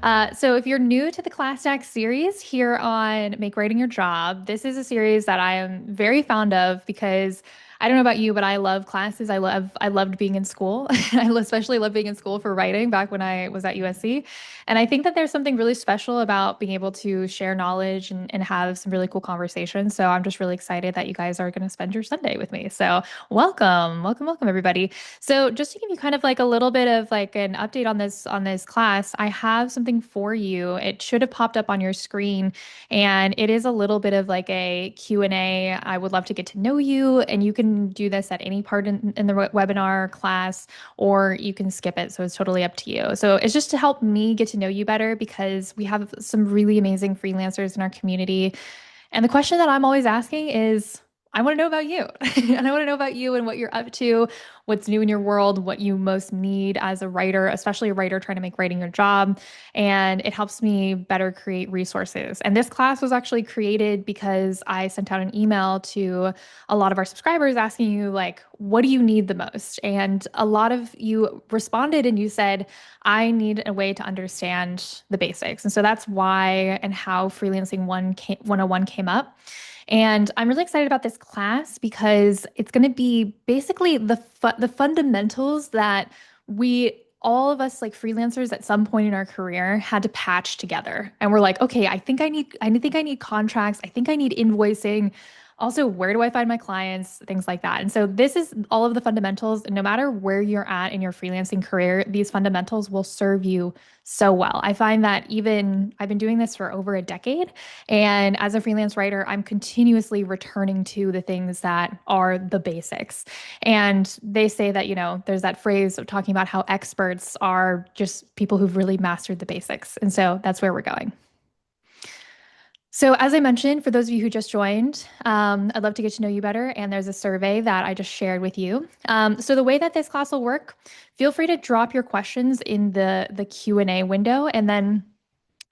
So if you're new to the Class Act series here on Make Writing Your Job, this is a series that I am very fond of because I don't know about you, but I love classes. I loved being in school. Especially love being in school for writing back when I was at USC. And I think that there's something really special about being able to share knowledge and have some really cool conversations. So I'm just really excited that you guys are going to spend your Sunday with me. So welcome everybody. So just to give you kind of like a little bit of like an update on this class, I have something for you. It should have popped up on your screen, and it is a little bit of like a Q&A. I would love to get to know you, and you can do this at any part in the webinar class, or you can skip it. So it's totally up to you. So it's just to help me get to know you better because we have some really amazing freelancers in our community. And the question that I'm always asking is, I want to know about you. And I want to know about you and what you're up to, what's new in your world, what you most need as a writer, especially a writer trying to make writing your job. And it helps me better create resources. And this class was actually created because I sent out an email to a lot of our subscribers asking you, like, what do you need the most? And a lot of you responded and you said, I need a way to understand the basics. And so that's why and how Freelancing 101 came up. And I'm really excited about this class because it's going to be basically the fundamentals that we all of us like freelancers at some point in our career had to patch together. And we're like, okay, I need contracts. I think I need invoicing. Also, where do I find my clients? Things like that. And so this is all of the fundamentals. And no matter where you're at in your freelancing career, these fundamentals will serve you so well. I find that even I've been doing this for over a decade. And as a freelance writer, I'm continuously returning to the things that are the basics. And they say that, there's that phrase of talking about how experts are just people who've really mastered the basics. And so that's where we're going. So, as I mentioned, for those of you who just joined, I'd love to get to know you better. And there's a survey that I just shared with you. So, the way that this class will work, feel free to drop your questions in the Q&A window, and then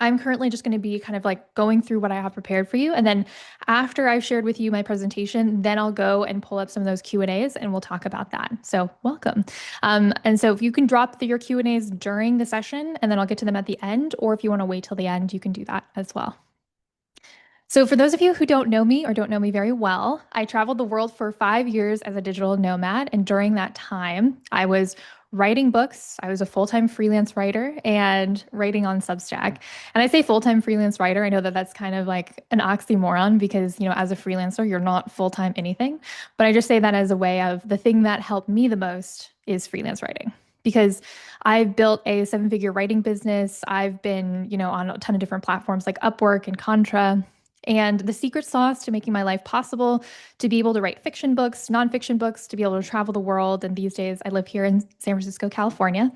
I'm currently just going to be kind of like going through what I have prepared for you. And then after I've shared with you my presentation, then I'll go and pull up some of those Q&As and we'll talk about that. So welcome. And so if you can drop your Q&As during the session and then I'll get to them at the end, or if you want to wait till the end, you can do that as well. So, for those of you who don't know me or don't know me very well, I traveled the world for 5 years as a digital nomad. And during that time, I was writing books. I was a full-time freelance writer and writing on Substack. And I say full-time freelance writer. I know that that's kind of like an oxymoron because, as a freelancer, you're not full-time anything. But I just say that as a way of the thing that helped me the most is freelance writing. Because I've built a seven-figure writing business. I've been, on a ton of different platforms like Upwork and Contra. And the secret sauce to making my life possible, to be able to write fiction books, nonfiction books, to be able to travel the world. And these days I live here in San Francisco, California.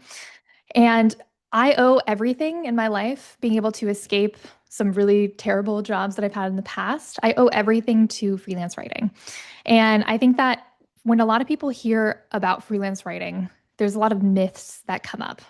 And I owe everything in my life being able to escape some really terrible jobs that I've had in the past. I owe everything to freelance writing. And I think that when a lot of people hear about freelance writing, there's a lot of myths that come up.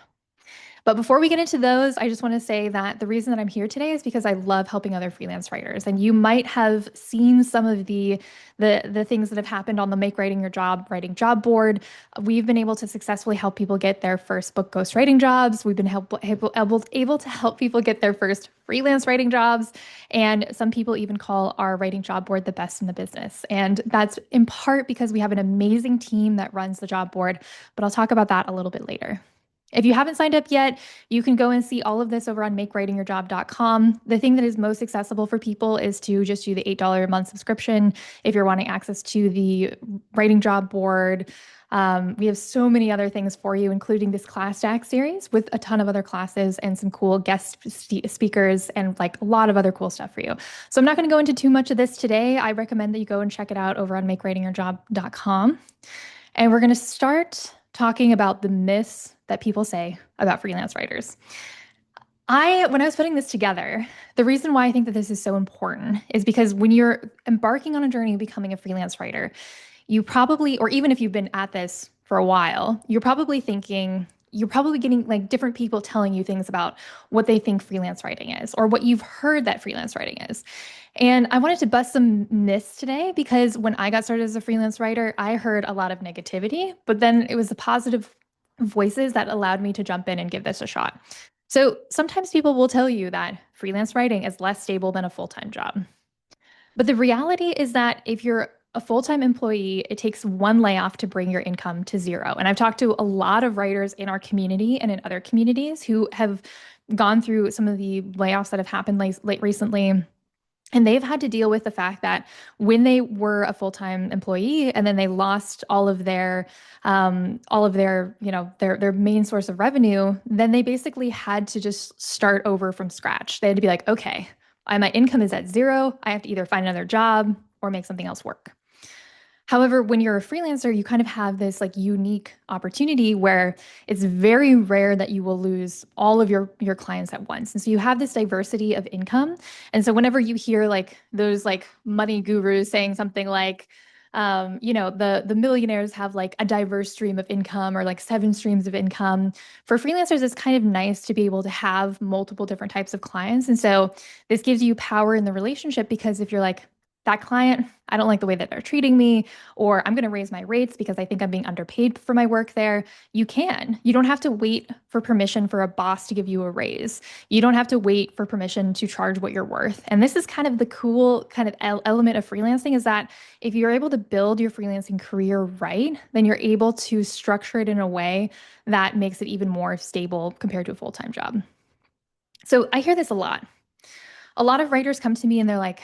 But before we get into those, I just want to say that the reason that I'm here today is because I love helping other freelance writers. And you might have seen some of the things that have happened on the Make Writing Your Job writing job board. We've been able to successfully help people get their first book ghostwriting jobs. We've been able to help people get their first freelance writing jobs. And some people even call our writing job board the best in the business. And that's in part because we have an amazing team that runs the job board. But I'll talk about that a little bit later. If you haven't signed up yet, you can go and see all of this over on makewritingyourjob.com. The thing that is most accessible for people is to just do the $8 a month subscription if you're wanting access to the writing job board. We have so many other things for you, including this class stack series with a ton of other classes and some cool guest speakers and like a lot of other cool stuff for you. So I'm not going to go into too much of this today. I recommend that you go and check it out over on makewritingyourjob.com. And we're going to start talking about the myths that people say about freelance writers. When I was putting this together, the reason why I think that this is so important is because when you're embarking on a journey of becoming a freelance writer, you probably, or even if you've been at this for a while, you're probably getting like different people telling you things about what they think freelance writing is or what you've heard that freelance writing is. And I wanted to bust some myths today because when I got started as a freelance writer, I heard a lot of negativity, but then it was the positive voices that allowed me to jump in and give this a shot. So sometimes people will tell you that freelance writing is less stable than a full-time job. But the reality is that if you're a full-time employee, it takes one layoff to bring your income to zero. And I've talked to a lot of writers in our community and in other communities who have gone through some of the layoffs that have happened late recently. And they've had to deal with the fact that when they were a full-time employee and then they lost all of their, their main source of revenue, then they basically had to just start over from scratch. They had to be like, okay, my income is at zero. I have to either find another job or make something else work. However, when you're a freelancer, you kind of have this like unique opportunity where it's very rare that you will lose all of your clients at once. And so you have this diversity of income. And so whenever you hear like those like money gurus saying something like, the millionaires have like a diverse stream of income or like seven streams of income. For freelancers, it's kind of nice to be able to have multiple different types of clients. And so this gives you power in the relationship because if you're like, that client, I don't like the way that they're treating me, or I'm going to raise my rates because I think I'm being underpaid for my work there. You can. You don't have to wait for permission for a boss to give you a raise. You don't have to wait for permission to charge what you're worth. And this is kind of the cool kind of element of freelancing is that if you're able to build your freelancing career right, then you're able to structure it in a way that makes it even more stable compared to a full-time job. So I hear this a lot of writers come to me and they're like,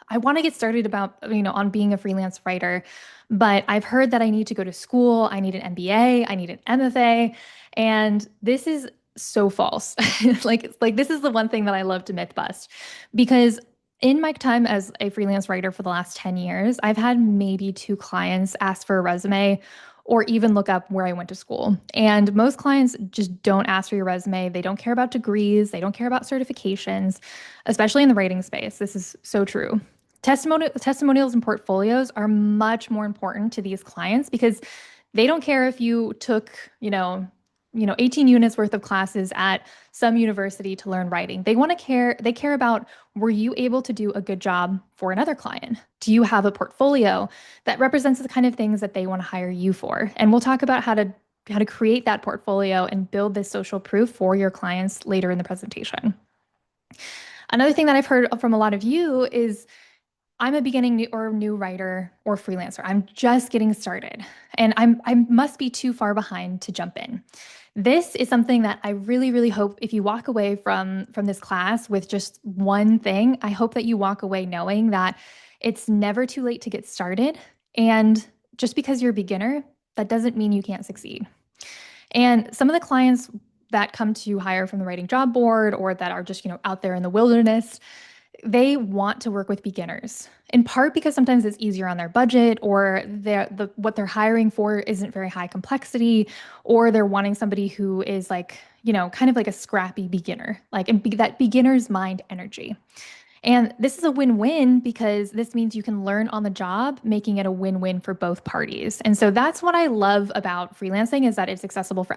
I want to get started on being a freelance writer, but I've heard that I need to go to school. I need an MBA. I need an MFA. And this is so false. Like this is the one thing that I love to myth bust because in my time as a freelance writer for the last 10 years, I've had maybe two clients ask for a resume or even look up where I went to school. And most clients just don't ask for your resume. They don't care about degrees. They don't care about certifications, especially in the writing space. This is so true. Testimonials and portfolios are much more important to these clients because they don't care if you took, 18 units worth of classes at some university to learn writing. They care about were you able to do a good job for another client? Do you have a portfolio that represents the kind of things that they want to hire you for? And we'll talk about how to create that portfolio and build this social proof for your clients later in the presentation. Another thing that I've heard from a lot of you is I'm a beginning new writer or freelancer. I'm just getting started and I must be too far behind to jump in. This is something that I really, really hope if you walk away from this class with just one thing, I hope that you walk away knowing that it's never too late to get started. And just because you're a beginner, that doesn't mean you can't succeed. And some of the clients that come to hire from the writing job board or that are just, out there in the wilderness, they want to work with beginners in part because sometimes it's easier on their budget or what they're hiring for isn't very high complexity or they're wanting somebody who is like, kind of like a scrappy beginner, like that beginner's mind energy. And this is a win-win because this means you can learn on the job, making it a win-win for both parties. And so that's what I love about freelancing is that it's accessible for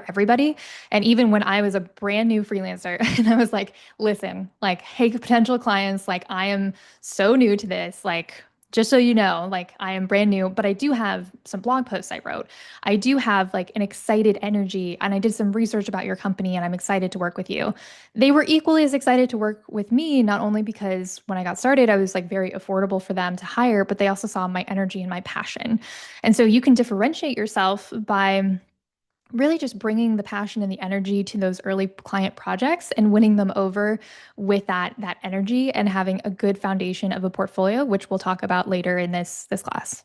everybody. And even when I was a brand new freelancer and I was like, listen, like, hey, potential clients, like I am so new to this, like just so you know, like I am brand new, but I do have some blog posts I wrote. I do have like an excited energy and I did some research about your company and I'm excited to work with you. They were equally as excited to work with me, not only because when I got started, I was like very affordable for them to hire, but they also saw my energy and my passion. And so you can differentiate yourself by really just bringing the passion and the energy to those early client projects and winning them over with that energy and having a good foundation of a portfolio, which we'll talk about later in this class.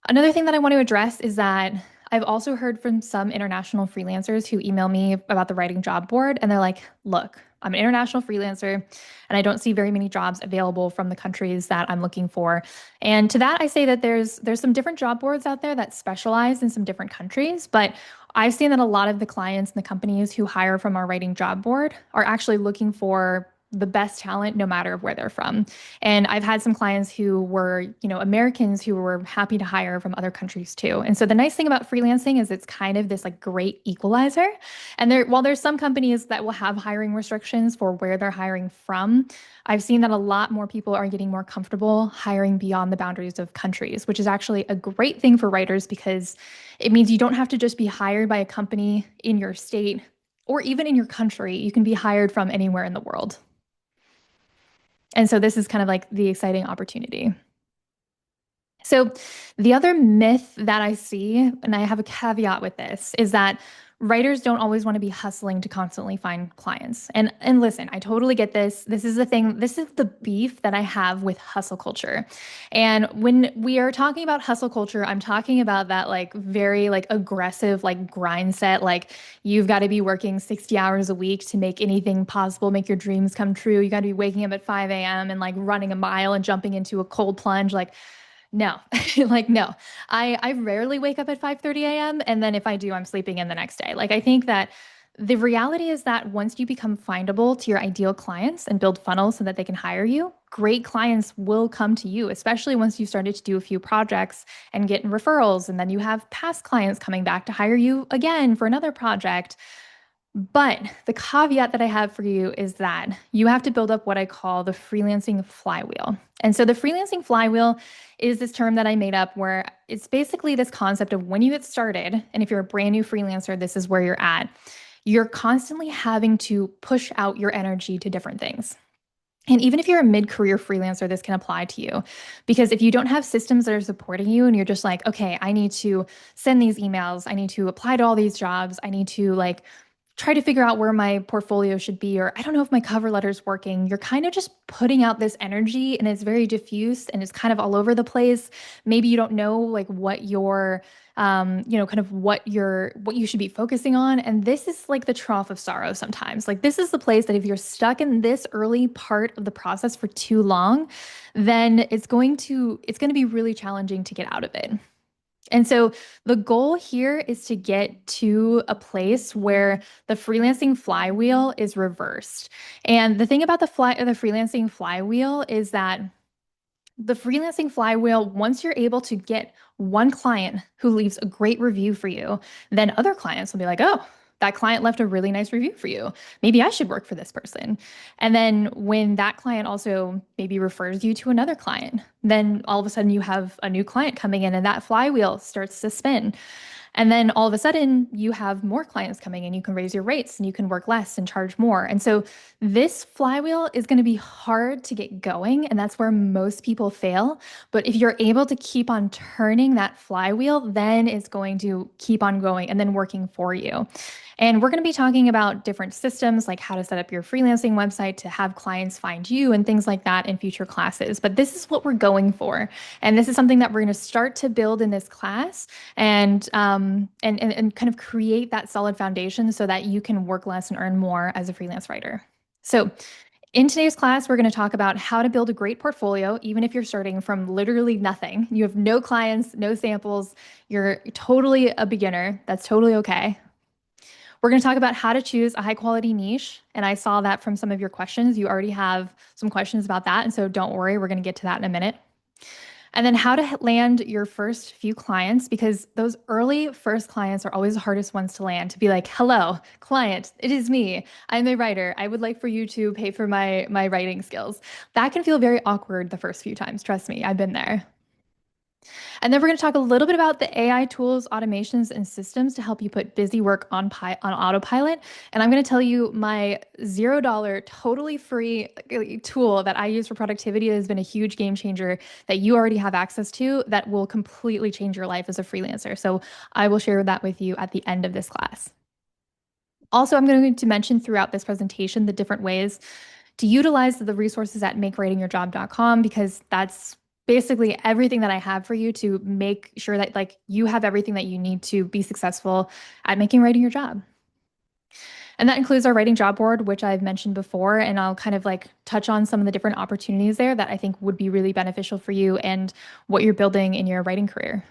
Another thing that I want to address is that I've also heard from some international freelancers who email me about the writing job board, and they're like, look, I'm an international freelancer and I don't see very many jobs available from the countries that I'm looking for. And to that, I say that there's some different job boards out there that specialize in some different countries, but I've seen that a lot of the clients and the companies who hire from our writing job board are actually looking for the best talent no matter where they're from. And I've had some clients who were, Americans who were happy to hire from other countries too. And so the nice thing about freelancing is it's kind of this like great equalizer. And while there's some companies that will have hiring restrictions for where they're hiring from, I've seen that a lot more people are getting more comfortable hiring beyond the boundaries of countries, which is actually a great thing for writers because it means you don't have to just be hired by a company in your state or even in your country. You can be hired from anywhere in the world. And so this is kind of like the exciting opportunity. So, the other myth that I see, and I have a caveat with this, is that writers don't always want to be hustling to constantly find clients. And listen, I totally get this. This is the thing, this is the beef that I have with hustle culture. And when we are talking about hustle culture, I'm talking about that like very like aggressive like grind set, like you've got to be working 60 hours a week to make anything possible, make your dreams come true. You got to be waking up at 5 a.m. and like running a mile and jumping into a cold plunge. Like no, like no. I rarely wake up at 5:30 a.m. and then if I do, I'm sleeping in the next day. Like I think that the reality is that once you become findable to your ideal clients and build funnels so that they can hire you, great clients will come to you, especially once you've started to do a few projects and get referrals and then you have past clients coming back to hire you again for another project. But the caveat that I have for you is that you have to build up what I call the freelancing flywheel. And so the freelancing flywheel is this term that I made up where it's basically this concept of when you get started, and if you're a brand new freelancer, this is where you're at. You're constantly having to push out your energy to different things. And even if you're a mid career freelancer, this can apply to you. Because if you don't have systems that are supporting you and you're just like, okay, I need to send these emails, I need to apply to all these jobs, I need to like try to figure out where my portfolio should be, or I don't know if my cover letter's working. You're kind of just putting out this energy and it's very diffuse and it's kind of all over the place. Maybe you don't know like what your kind of what you should be focusing on. And this is like the trough of sorrow sometimes. Like this is the place that if you're stuck in this early part of the process for too long, then it's going to be really challenging to get out of it. And so the goal here is to get to a place where the freelancing flywheel is reversed. And the thing about the freelancing flywheel is that the freelancing flywheel, once you're able to get one client who leaves a great review for you, then other clients will be like, oh, that client left a really nice review for you. Maybe I should work for this person. And then when that client also maybe refers you to another client, then all of a sudden you have a new client coming in and that flywheel starts to spin. And then all of a sudden, you have more clients coming in. You can raise your rates and you can work less and charge more. And so this flywheel is going to be hard to get going. And that's where most people fail. But if you're able to keep on turning that flywheel, then it's going to keep on going and then working for you. And we're going to be talking about different systems, like how to set up your freelancing website to have clients find you and things like that in future classes. But this is what we're going for. And this is something that we're going to start to build in this class and kind of create that solid foundation so that you can work less and earn more as a freelance writer. So in today's class, we're going to talk about how to build a great portfolio, even if you're starting from literally nothing. You have no clients, no samples, you're totally a beginner. That's totally okay. We're going to talk about how to choose a high quality niche. And I saw that from some of your questions. You already have some questions about that. And so don't worry, we're going to get to that in a minute. And then how to land your first few clients, because those early first clients are always the hardest ones to land. To be like, hello, client, it is me. I'm a writer. I would like for you to pay for my writing skills. That can feel very awkward the first few times. Trust me, I've been there. And then we're going to talk a little bit about the AI tools, automations, and systems to help you put busy work on autopilot. And I'm going to tell you my $0 totally free tool that I use for productivity that has been a huge game changer that you already have access to that will completely change your life as a freelancer. So I will share that with you at the end of this class. Also, I'm going to mention throughout this presentation the different ways to utilize the resources at makewritingyourjob.com because that's basically everything that I have for you to make sure that like you have everything that you need to be successful at making writing your job. And that includes our writing job board, which I've mentioned before, and I'll kind of like touch on some of the different opportunities there that I think would be really beneficial for you and what you're building in your writing career.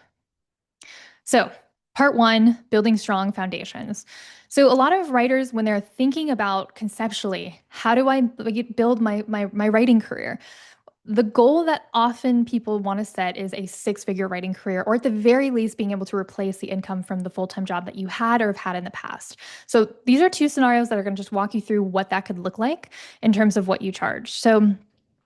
So, part one, building strong foundations. So, a lot of writers, when they're thinking about conceptually, how do I build my writing career? The goal that often people want to set is a six-figure writing career, or at the very least, being able to replace the income from the full-time job that you had or have had in the past. So, these are two scenarios that are going to just walk you through what that could look like in terms of what you charge. So,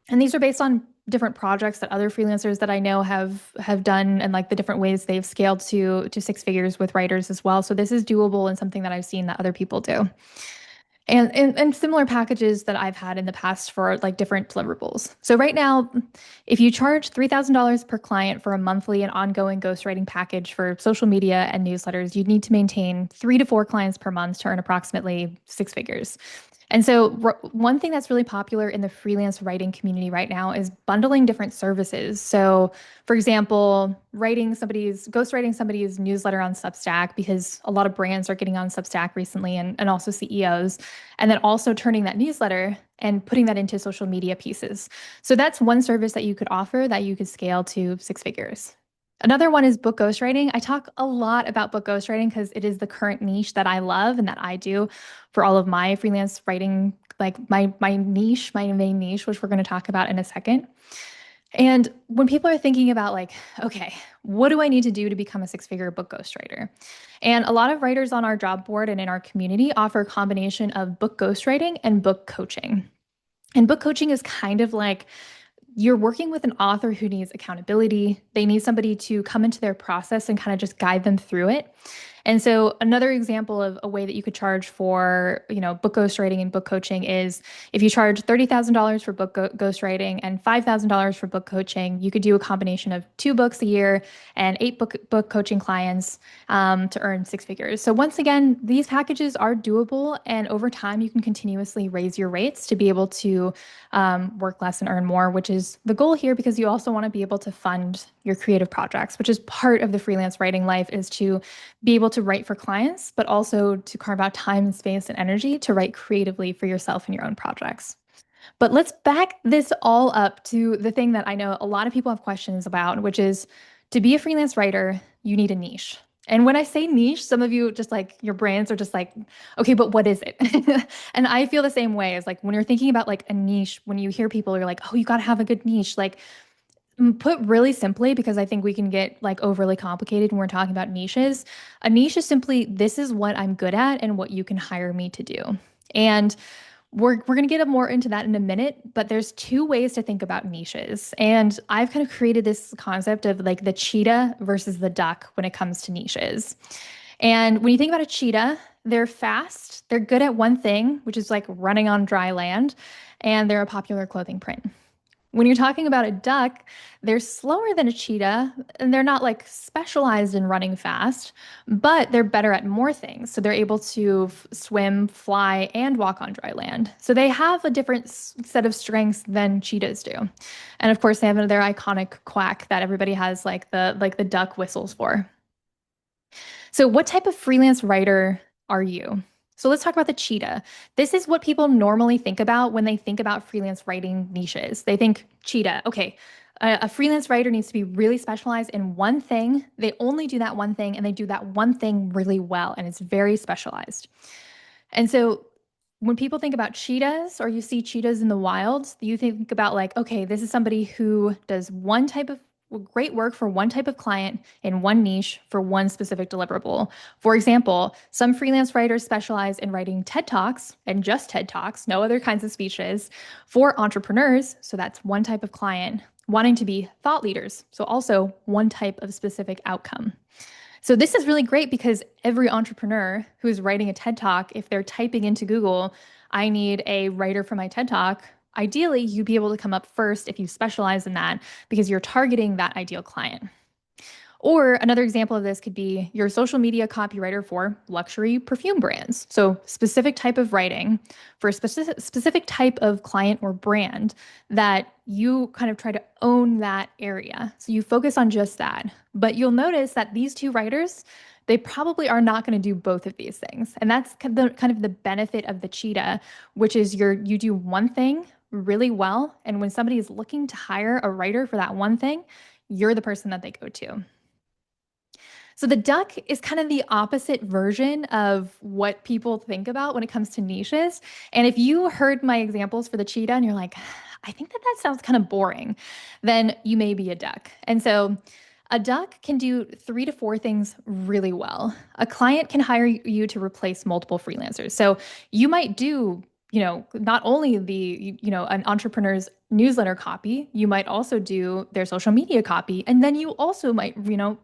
and these are based on different projects that other freelancers that I know have done and like the different ways they've scaled to six figures with writers as well. So this is doable and something that I've seen that other people do. And similar packages that I've had in the past for like different deliverables. So right now, if you charge $3,000 per client for a monthly and ongoing ghostwriting package for social media and newsletters, you'd need to maintain 3 to 4 clients per month to earn approximately six figures. And so, one thing that's really popular in the freelance writing community right now is bundling different services. So, for example, ghostwriting somebody's newsletter on Substack, because a lot of brands are getting on Substack recently, and also CEOs, and then also turning that newsletter and putting that into social media pieces. So, that's one service that you could offer that you could scale to six figures. Another one is book ghostwriting. I talk a lot about book ghostwriting because it is the current niche that I love and that I do for all of my freelance writing, like my main niche, which we're going to talk about in a second. And when people are thinking about like, okay, what do I need to do to become a six-figure book ghostwriter? And a lot of writers on our job board and in our community offer a combination of book ghostwriting and book coaching. And book coaching is kind of like you're working with an author who needs accountability. They need somebody to come into their process and kind of just guide them through it. And so another example of a way that you could charge for, book ghostwriting and book coaching is if you charge $30,000 for book ghostwriting and $5,000 for book coaching, you could do a combination of 2 books a year and 8 book coaching clients to earn six figures. So once again, these packages are doable, and over time you can continuously raise your rates to be able to work less and earn more, which is the goal here, because you also want to be able to fund your creative projects, which is part of the freelance writing life, is to be able to write for clients, but also to carve out time and space and energy to write creatively for yourself and your own projects. But let's back this all up to the thing that I know a lot of people have questions about, which is to be a freelance writer, you need a niche. And when I say niche, some of you just like your brains are just like, okay, but what is it? And I feel the same way as like when you're thinking about like a niche, when you hear people, you're like, oh, you got to have a good niche. Like put really simply, because I think we can get like overly complicated when we're talking about niches. A niche is simply this is what I'm good at and what you can hire me to do. And we're going to get more into that in a minute, but there's two ways to think about niches. And I've kind of created this concept of like the cheetah versus the duck when it comes to niches. And when you think about a cheetah, they're fast, they're good at one thing, which is like running on dry land, and they're a popular clothing print. When you're talking about a duck, they're slower than a cheetah and they're not like specialized in running fast, but they're better at more things. So they're able to swim, fly, and walk on dry land. So they have a different set of strengths than cheetahs do. And of course, they have their iconic quack that everybody has like the duck whistles for. So, what type of freelance writer are you? So, let's talk about the cheetah. This is what people normally think about when they think about freelance writing niches. They think cheetah, okay, a freelance writer needs to be really specialized in one thing. They only do that one thing and they do that one thing really well, and it's very specialized. And so, when people think about cheetahs or you see cheetahs in the wild, you think about like, okay, this is somebody who does one type of great work for one type of client in one niche for one specific deliverable. For example, some freelance writers specialize in writing TED Talks and just TED Talks, no other kinds of speeches, for entrepreneurs. So that's one type of client wanting to be thought leaders. So also one type of specific outcome. So this is really great because every entrepreneur who is writing a TED Talk, if they're typing into Google, I need a writer for my TED Talk, ideally you'd be able to come up first if you specialize in that because you're targeting that ideal client. Or another example of this could be your social media copywriter for luxury perfume brands. So specific type of writing for a specific type of client or brand that you kind of try to own that area. So you focus on just that. But you'll notice that these two writers, they probably are not going to do both of these things. And that's kind of the benefit of the cheetah, which is you do one thing really well. And when somebody is looking to hire a writer for that one thing, you're the person that they go to. So the duck is kind of the opposite version of what people think about when it comes to niches. And if you heard my examples for the cheetah and you're like, I think that sounds kind of boring, then you may be a duck. And so a duck can do 3 to 4 things really well. A client can hire you to replace multiple freelancers. So you might do not only an entrepreneur's newsletter copy, you might also do their social media copy. And then you also might,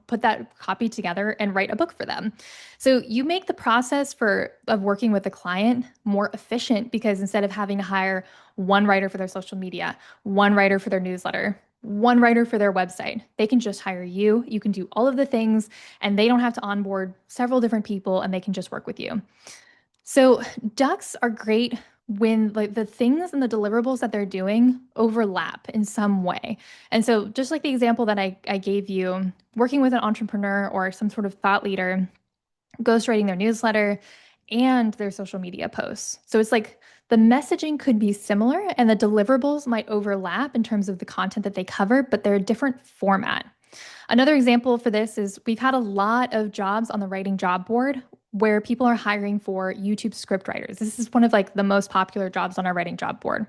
put that copy together and write a book for them. So you make the process of working with a client more efficient because instead of having to hire one writer for their social media, one writer for their newsletter, one writer for their website, they can just hire you. You can do all of the things and they don't have to onboard several different people and they can just work with you. So ducks are great when like the things and the deliverables that they're doing overlap in some way. And so just like the example that I gave you, working with an entrepreneur or some sort of thought leader, ghostwriting their newsletter and their social media posts. So it's like the messaging could be similar and the deliverables might overlap in terms of the content that they cover, but they're a different format. Another example for this is we've had a lot of jobs on the writing job board where people are hiring for YouTube script writers. This is one of like the most popular jobs on our writing job board.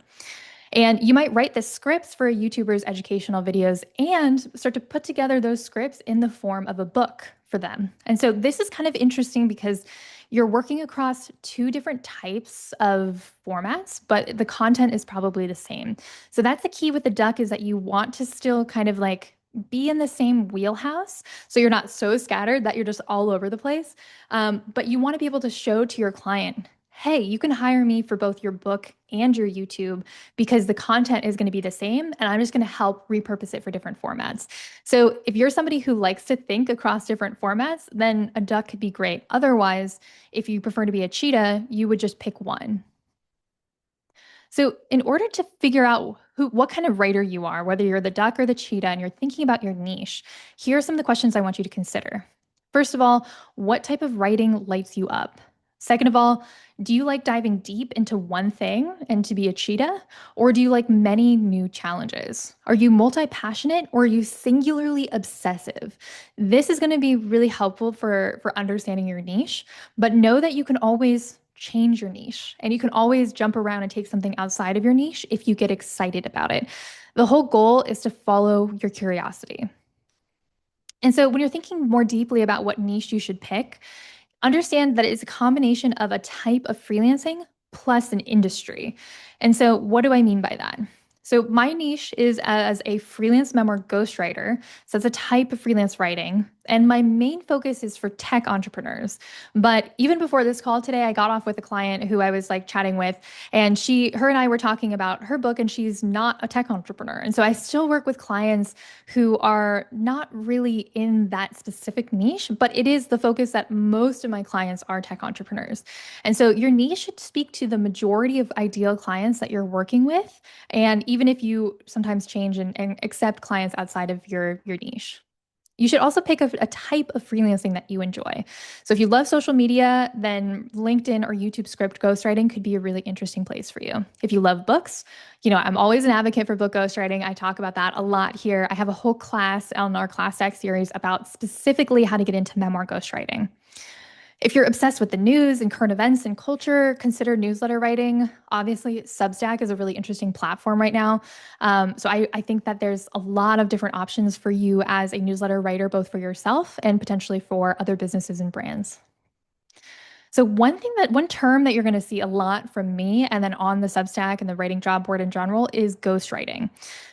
And you might write the scripts for a YouTuber's educational videos and start to put together those scripts in the form of a book for them. And so this is kind of interesting because you're working across two different types of formats, but the content is probably the same. So that's the key with the duck is that you want to still kind of like be in the same wheelhouse. So you're not so scattered that you're just all over the place. But you want to be able to show to your client, hey, you can hire me for both your book and your YouTube because the content is going to be the same and I'm just going to help repurpose it for different formats. So if you're somebody who likes to think across different formats, then a duck could be great. Otherwise, if you prefer to be a cheetah, you would just pick one. So, in order to figure out what kind of writer you are, whether you're the duck or the cheetah, and you're thinking about your niche, here are some of the questions I want you to consider. First of all, what type of writing lights you up? Second of all, do you like diving deep into one thing and to be a cheetah? Or do you like many new challenges? Are you multi passionate or are you singularly obsessive? This is going to be really helpful for understanding your niche, but know that you can always change your niche and you can always jump around and take something outside of your niche if you get excited about it. The whole goal is to follow your curiosity. And so when you're thinking more deeply about what niche you should pick, understand that it's a combination of a type of freelancing plus an industry. And so, what do I mean by that? So, my niche is as a freelance memoir ghostwriter. So, it's a type of freelance writing. And my main focus is for tech entrepreneurs. But even before this call today, I got off with a client who I was like chatting with, and her and I were talking about her book, and she's not a tech entrepreneur. And so I still work with clients who are not really in that specific niche, but it is the focus that most of my clients are tech entrepreneurs. And so your niche should speak to the majority of ideal clients that you're working with. And even if you sometimes change and accept clients outside of your niche. You should also pick a type of freelancing that you enjoy. So if you love social media, then LinkedIn or YouTube script ghostwriting could be a really interesting place for you. If you love books, I'm always an advocate for book ghostwriting. I talk about that a lot here. I have a whole class on our Class X series about specifically how to get into memoir ghostwriting. If you're obsessed with the news and current events and culture, consider newsletter writing. Obviously, Substack is a really interesting platform right now. So I think that there's a lot of different options for you as a newsletter writer, both for yourself and potentially for other businesses and brands. So one term that you're going to see a lot from me and then on the Substack and the writing job board in general is ghostwriting.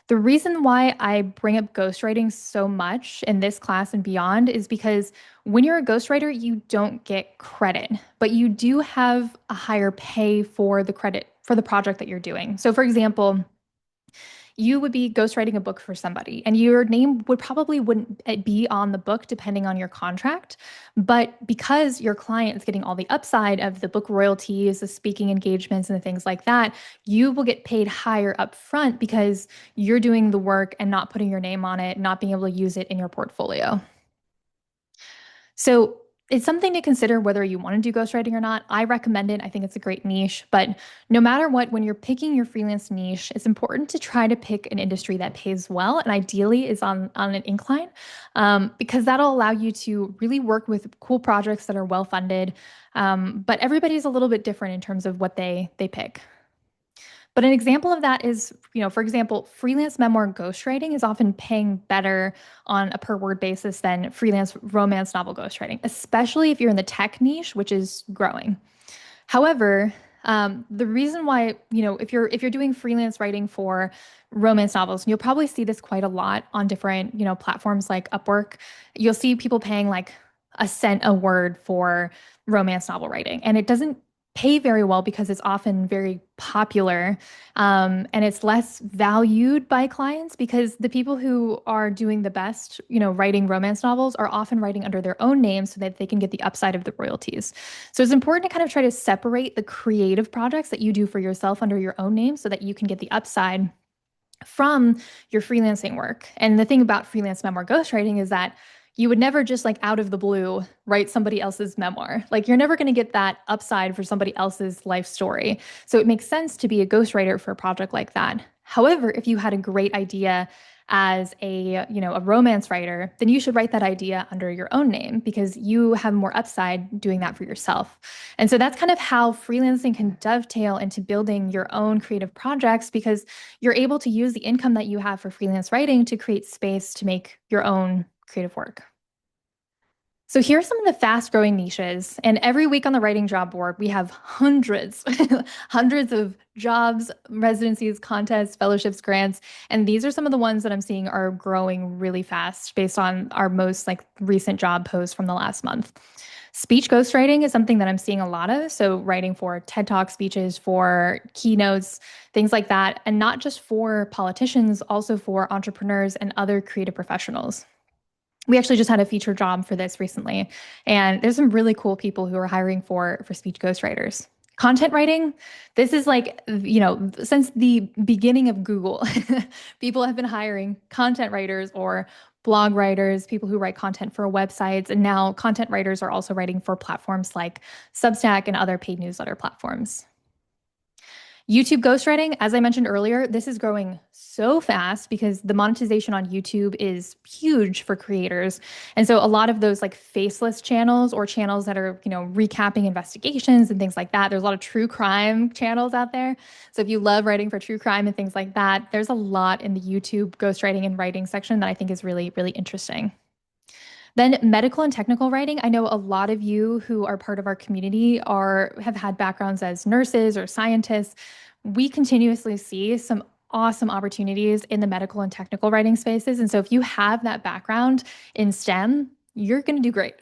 The reason why I bring up ghostwriting so much in this class and beyond is because when you're a ghostwriter, you don't get credit, but you do have a higher pay for the credit for the project that you're doing. So for example, you would be ghostwriting a book for somebody and your name wouldn't be on the book depending on your contract. But because your client is getting all the upside of the book royalties, the speaking engagements and the things like that, you will get paid higher up front because you're doing the work and not putting your name on it, not being able to use it in your portfolio. So it's something to consider whether you want to do ghostwriting or not. I recommend it. I think it's a great niche. But no matter what, when you're picking your freelance niche, it's important to try to pick an industry that pays well and ideally is on an incline, because that'll allow you to really work with cool projects that are well funded. But everybody's a little bit different in terms of what they pick. But an example of that is, for example, freelance memoir ghostwriting is often paying better on a per word basis than freelance romance novel ghostwriting, especially if you're in the tech niche, which is growing. However, The reason why, if you're doing freelance writing for romance novels, you'll probably see this quite a lot on different, platforms like Upwork. You'll see people paying like a cent a word for romance novel writing, and it doesn't pay very well because it's often very popular, and it's less valued by clients because the people who are doing the best, writing romance novels are often writing under their own name so that they can get the upside of the royalties. So it's important to kind of try to separate the creative projects that you do for yourself under your own name so that you can get the upside from your freelancing work. And the thing about freelance memoir ghostwriting is that you would never just like out of the blue write somebody else's memoir. Like you're never going to get that upside for somebody else's life story. So it makes sense to be a ghostwriter for a project like that. However, if you had a great idea as a romance writer, then you should write that idea under your own name because you have more upside doing that for yourself. And so that's kind of how freelancing can dovetail into building your own creative projects because you're able to use the income that you have for freelance writing to create space to make your own creative work. So here are some of the fast growing niches. And every week on the writing job board, we have hundreds, hundreds of jobs, residencies, contests, fellowships, grants. And these are some of the ones that I'm seeing are growing really fast based on our most like recent job posts from the last month. Speech ghostwriting is something that I'm seeing a lot of. So writing for TED Talk speeches, for keynotes, things like that. And not just for politicians, also for entrepreneurs and other creative professionals. We actually just had a feature job for this recently, and there's some really cool people who are hiring for speech ghostwriters. Content writing, this is like, since the beginning of Google, people have been hiring content writers or blog writers, people who write content for websites, and now content writers are also writing for platforms like Substack and other paid newsletter platforms. YouTube ghostwriting, as I mentioned earlier, this is growing so fast because the monetization on YouTube is huge for creators. And so a lot of those like faceless channels or channels that are, recapping investigations and things like that, there's a lot of true crime channels out there. So if you love writing for true crime and things like that, there's a lot in the YouTube ghostwriting and writing section that I think is really, really interesting. Then medical and technical writing. I know a lot of you who are part of our community have had backgrounds as nurses or scientists. We continuously see some awesome opportunities in the medical and technical writing spaces. And so if you have that background in STEM, you're going to do great.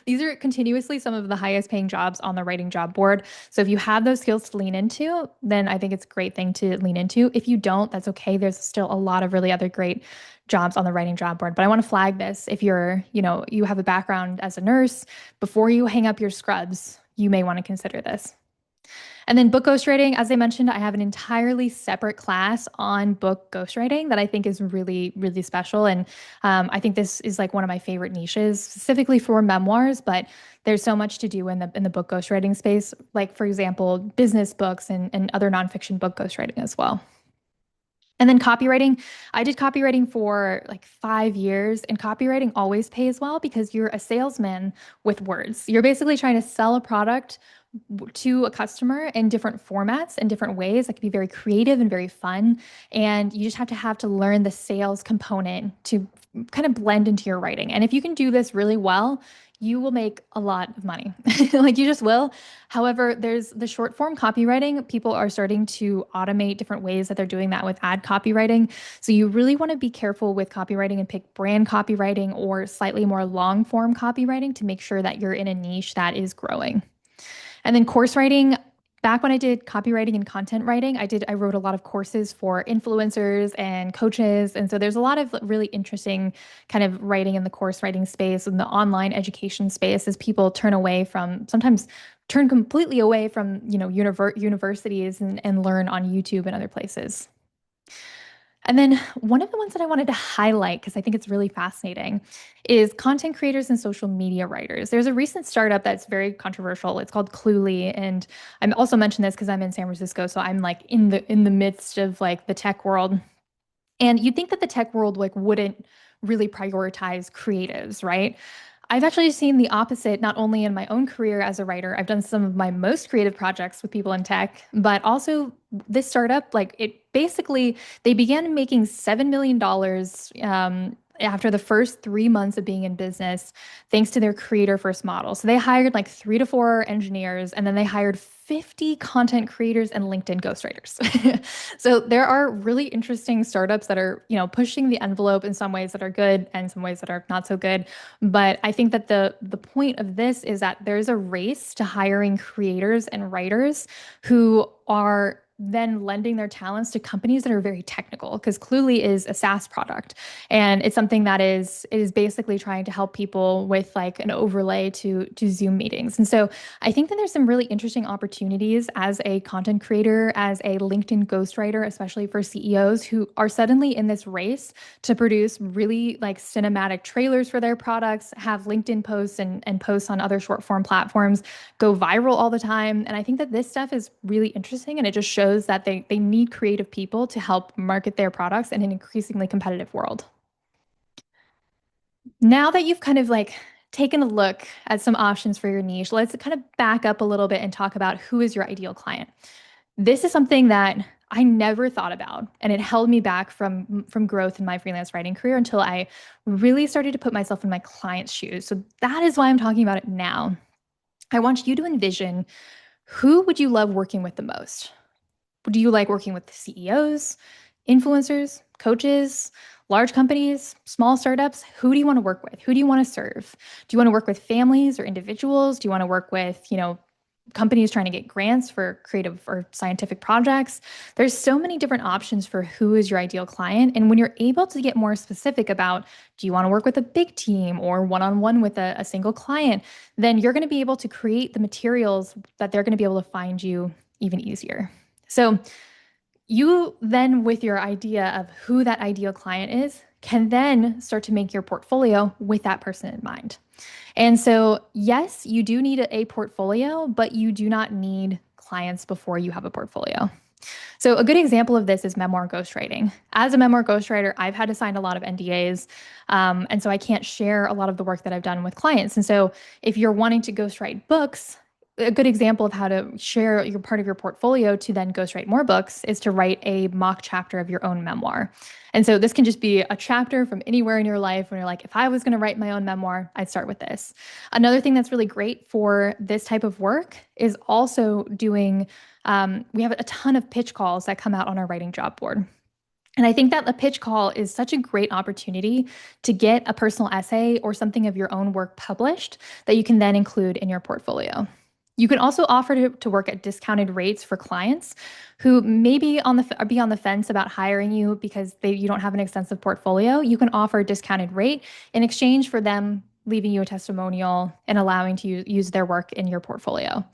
These are continuously some of the highest paying jobs on the writing job board. So if you have those skills to lean into, then I think it's a great thing to lean into. If you don't, that's okay. There's still a lot of really other great jobs on the writing job board. But I want to flag this. If you have a background as a nurse, before you hang up your scrubs, you may want to consider this. And then book ghostwriting, as I mentioned, I have an entirely separate class on book ghostwriting that I think is really, really special. And I think this is like one of my favorite niches, specifically for memoirs, but there's so much to do in the book ghostwriting space, like for example, business books and other nonfiction book ghostwriting as well. And then copywriting, I did copywriting for like 5 years, and copywriting always pays well because you're a salesman with words. You're basically trying to sell a product to a customer in different formats and different ways that can be very creative and very fun. And you just have to learn the sales component to kind of blend into your writing. And if you can do this really well, you will make a lot of money. Like you just will. However, there's the short form copywriting. People are starting to automate different ways that they're doing that with ad copywriting. So you really want to be careful with copywriting and pick brand copywriting or slightly more long form copywriting to make sure that you're in a niche that is growing. And then course writing, back when I did copywriting and content writing, I wrote a lot of courses for influencers and coaches. And so there's a lot of really interesting kind of writing in the course writing space and the online education space as people sometimes turn completely away from, universities and learn on YouTube and other places. And then one of the ones that I wanted to highlight, because I think it's really fascinating, is content creators and social media writers. There's a recent startup that's very controversial. It's called Cluely. And I'm also mentioned this because I'm in San Francisco. So I'm like in the midst of like the tech world. And you'd think that the tech world like wouldn't really prioritize creatives, right? I've actually seen the opposite, not only in my own career as a writer, I've done some of my most creative projects with people in tech, but also this startup, like it basically, they began making $7 million after the first 3 months of being in business, thanks to their creator first model. So they hired like 3 to 4 engineers, and then they hired 50 content creators and LinkedIn ghostwriters. So there are really interesting startups that are, pushing the envelope in some ways that are good and some ways that are not so good. But I think that the point of this is that there's a race to hiring creators and writers who are then lending their talents to companies that are very technical, because Cluely is a SaaS product, and it's something that is basically trying to help people with like an overlay to Zoom meetings. And so I think that there's some really interesting opportunities as a content creator, as a LinkedIn ghostwriter, especially for CEOs who are suddenly in this race to produce really like cinematic trailers for their products, have LinkedIn posts and posts on other short form platforms go viral all the time. And I think that this stuff is really interesting, and it just shows that they need creative people to help market their products in an increasingly competitive world. Now that you've kind of like taken a look at some options for your niche, let's kind of back up a little bit and talk about who is your ideal client. This is something that I never thought about, and it held me back from growth in my freelance writing career until I really started to put myself in my client's shoes. So that is why I'm talking about it now. I want you to envision, who would you love working with the most? Do you like working with CEOs, influencers, coaches, large companies, small startups? Who do you want to work with? Who do you want to serve? Do you want to work with families or individuals? Do you want to work with, companies trying to get grants for creative or scientific projects? There's so many different options for who is your ideal client. And when you're able to get more specific about, do you want to work with a big team or one-on-one with a single client, then you're going to be able to create the materials that they're going to be able to find you even easier. So you then, with your idea of who that ideal client is, can then start to make your portfolio with that person in mind. And so, yes, you do need a portfolio, but you do not need clients before you have a portfolio. So, a good example of this is memoir ghostwriting. As a memoir ghostwriter, I've had to sign a lot of NDAs. And so I can't share a lot of the work that I've done with clients. And so, if you're wanting to ghostwrite books, a good example of how to share your part of your portfolio to then ghostwrite more books is to write a mock chapter of your own memoir. And so this can just be a chapter from anywhere in your life when you're like, if I was going to write my own memoir, I'd start with this. Another thing that's really great for this type of work is also doing, we have a ton of pitch calls that come out on our writing job board. And I think that the pitch call is such a great opportunity to get a personal essay or something of your own work published that you can then include in your portfolio. You can also offer to work at discounted rates for clients who may be be on the fence about hiring you because you don't have an extensive portfolio. You can offer a discounted rate in exchange for them leaving you a testimonial and allowing to use their work in your portfolio.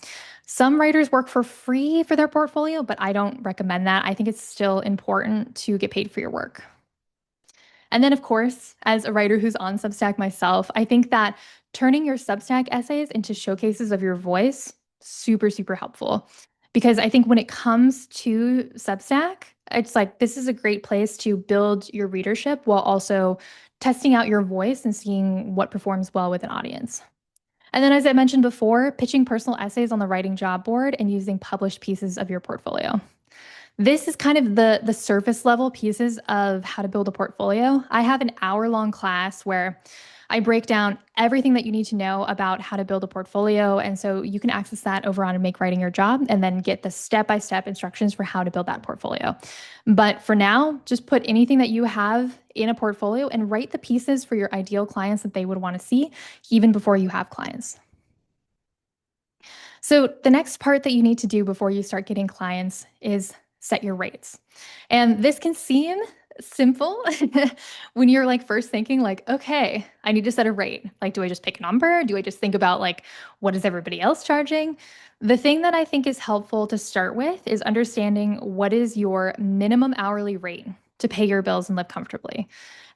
Some writers work for free for their portfolio, but I don't recommend that. I think it's still important to get paid for your work. And then, of course, as a writer who's on Substack myself, I think that turning your Substack essays into showcases of your voice, super, super helpful. Because I think when it comes to Substack, it's like this is a great place to build your readership while also testing out your voice and seeing what performs well with an audience. And then, as I mentioned before, pitching personal essays on the writing job board and using published pieces of your portfolio. This is kind of the surface level pieces of how to build a portfolio. I have an hour-long class where I break down everything that you need to know about how to build a portfolio. And so you can access that over on Make Writing Your Job and then get the step-by-step instructions for how to build that portfolio. But for now, just put anything that you have in a portfolio and write the pieces for your ideal clients that they would want to see even before you have clients. So the next part that you need to do before you start getting clients is set your rates. And this can seem simple when you're like first thinking like, okay, I need to set a rate. Like, do I just pick a number? Do I just think about like, what is everybody else charging? The thing that I think is helpful to start with is understanding what is your minimum hourly rate to pay your bills and live comfortably.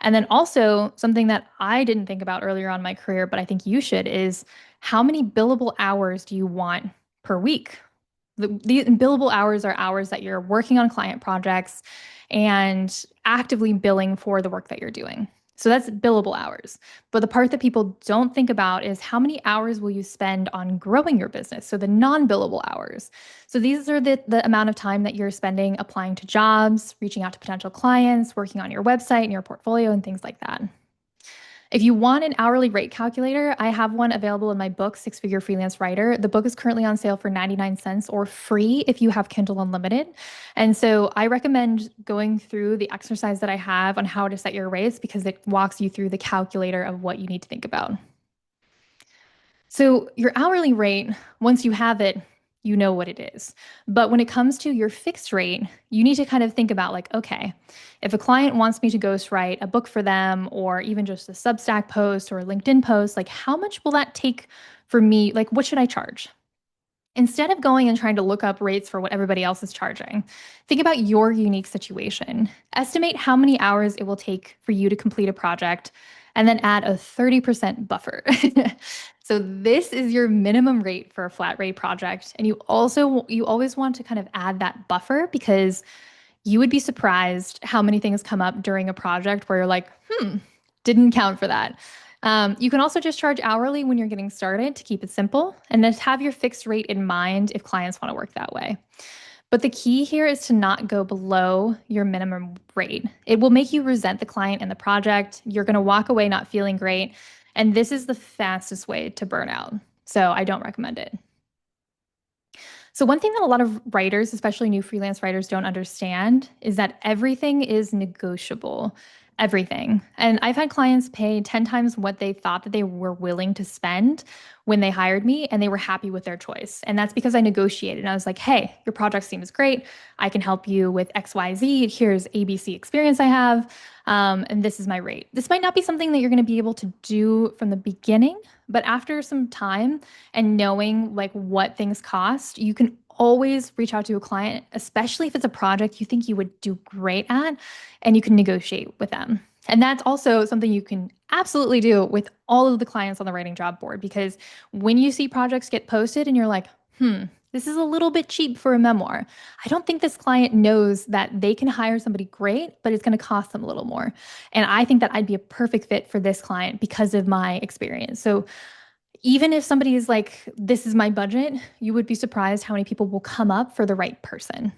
And then also something that I didn't think about earlier on in my career, but I think you should, is how many billable hours do you want per week? The billable hours are hours that you're working on client projects and actively billing for the work that you're doing. So that's billable hours. But the part that people don't think about is how many hours will you spend on growing your business? So the non-billable hours. So these are the amount of time that you're spending applying to jobs, reaching out to potential clients, working on your website and your portfolio and things like that. If you want an hourly rate calculator, I have one available in my book, Six Figure Freelance Writer. The book is currently on sale for 99 cents or free if you have Kindle Unlimited. And so I recommend going through the exercise that I have on how to set your rates because it walks you through the calculator of what you need to think about. So your hourly rate, once you have it, you know what it is. But when it comes to your fixed rate, you need to kind of think about like, okay, if a client wants me to ghostwrite a book for them or even just a Substack post or a LinkedIn post, like how much will that take for me? Like, what should I charge? Instead of going and trying to look up rates for what everybody else is charging, think about your unique situation. Estimate how many hours it will take for you to complete a project, and then add a 30% buffer. So this is your minimum rate for a flat rate project. And you always want to kind of add that buffer because you would be surprised how many things come up during a project where you're like, didn't count for that. You can also just charge hourly when you're getting started to keep it simple and then have your fixed rate in mind if clients want to work that way. But the key here is to not go below your minimum rate. It will make you resent the client and the project. You're going to walk away not feeling great. And this is the fastest way to burn out. So I don't recommend it. So, one thing that a lot of writers, especially new freelance writers, don't understand is that everything is negotiable. Everything. And I've had clients pay 10 times what they thought that they were willing to spend when they hired me, and they were happy with their choice. And that's because I negotiated. I was like, hey, your project seems great. I can help you with XYZ. Here's ABC experience I have. And this is my rate. This might not be something that you're going to be able to do from the beginning, but after some time, and knowing like what things cost, you can always reach out to a client, especially if it's a project you think you would do great at, and you can negotiate with them. And that's also something you can absolutely do with all of the clients on the writing job board because when you see projects get posted and you're like, this is a little bit cheap for a memoir. I don't think this client knows that they can hire somebody great, but it's going to cost them a little more. And I think that I'd be a perfect fit for this client because of my experience. So even if somebody is like, this is my budget, you would be surprised how many people will come up for the right person.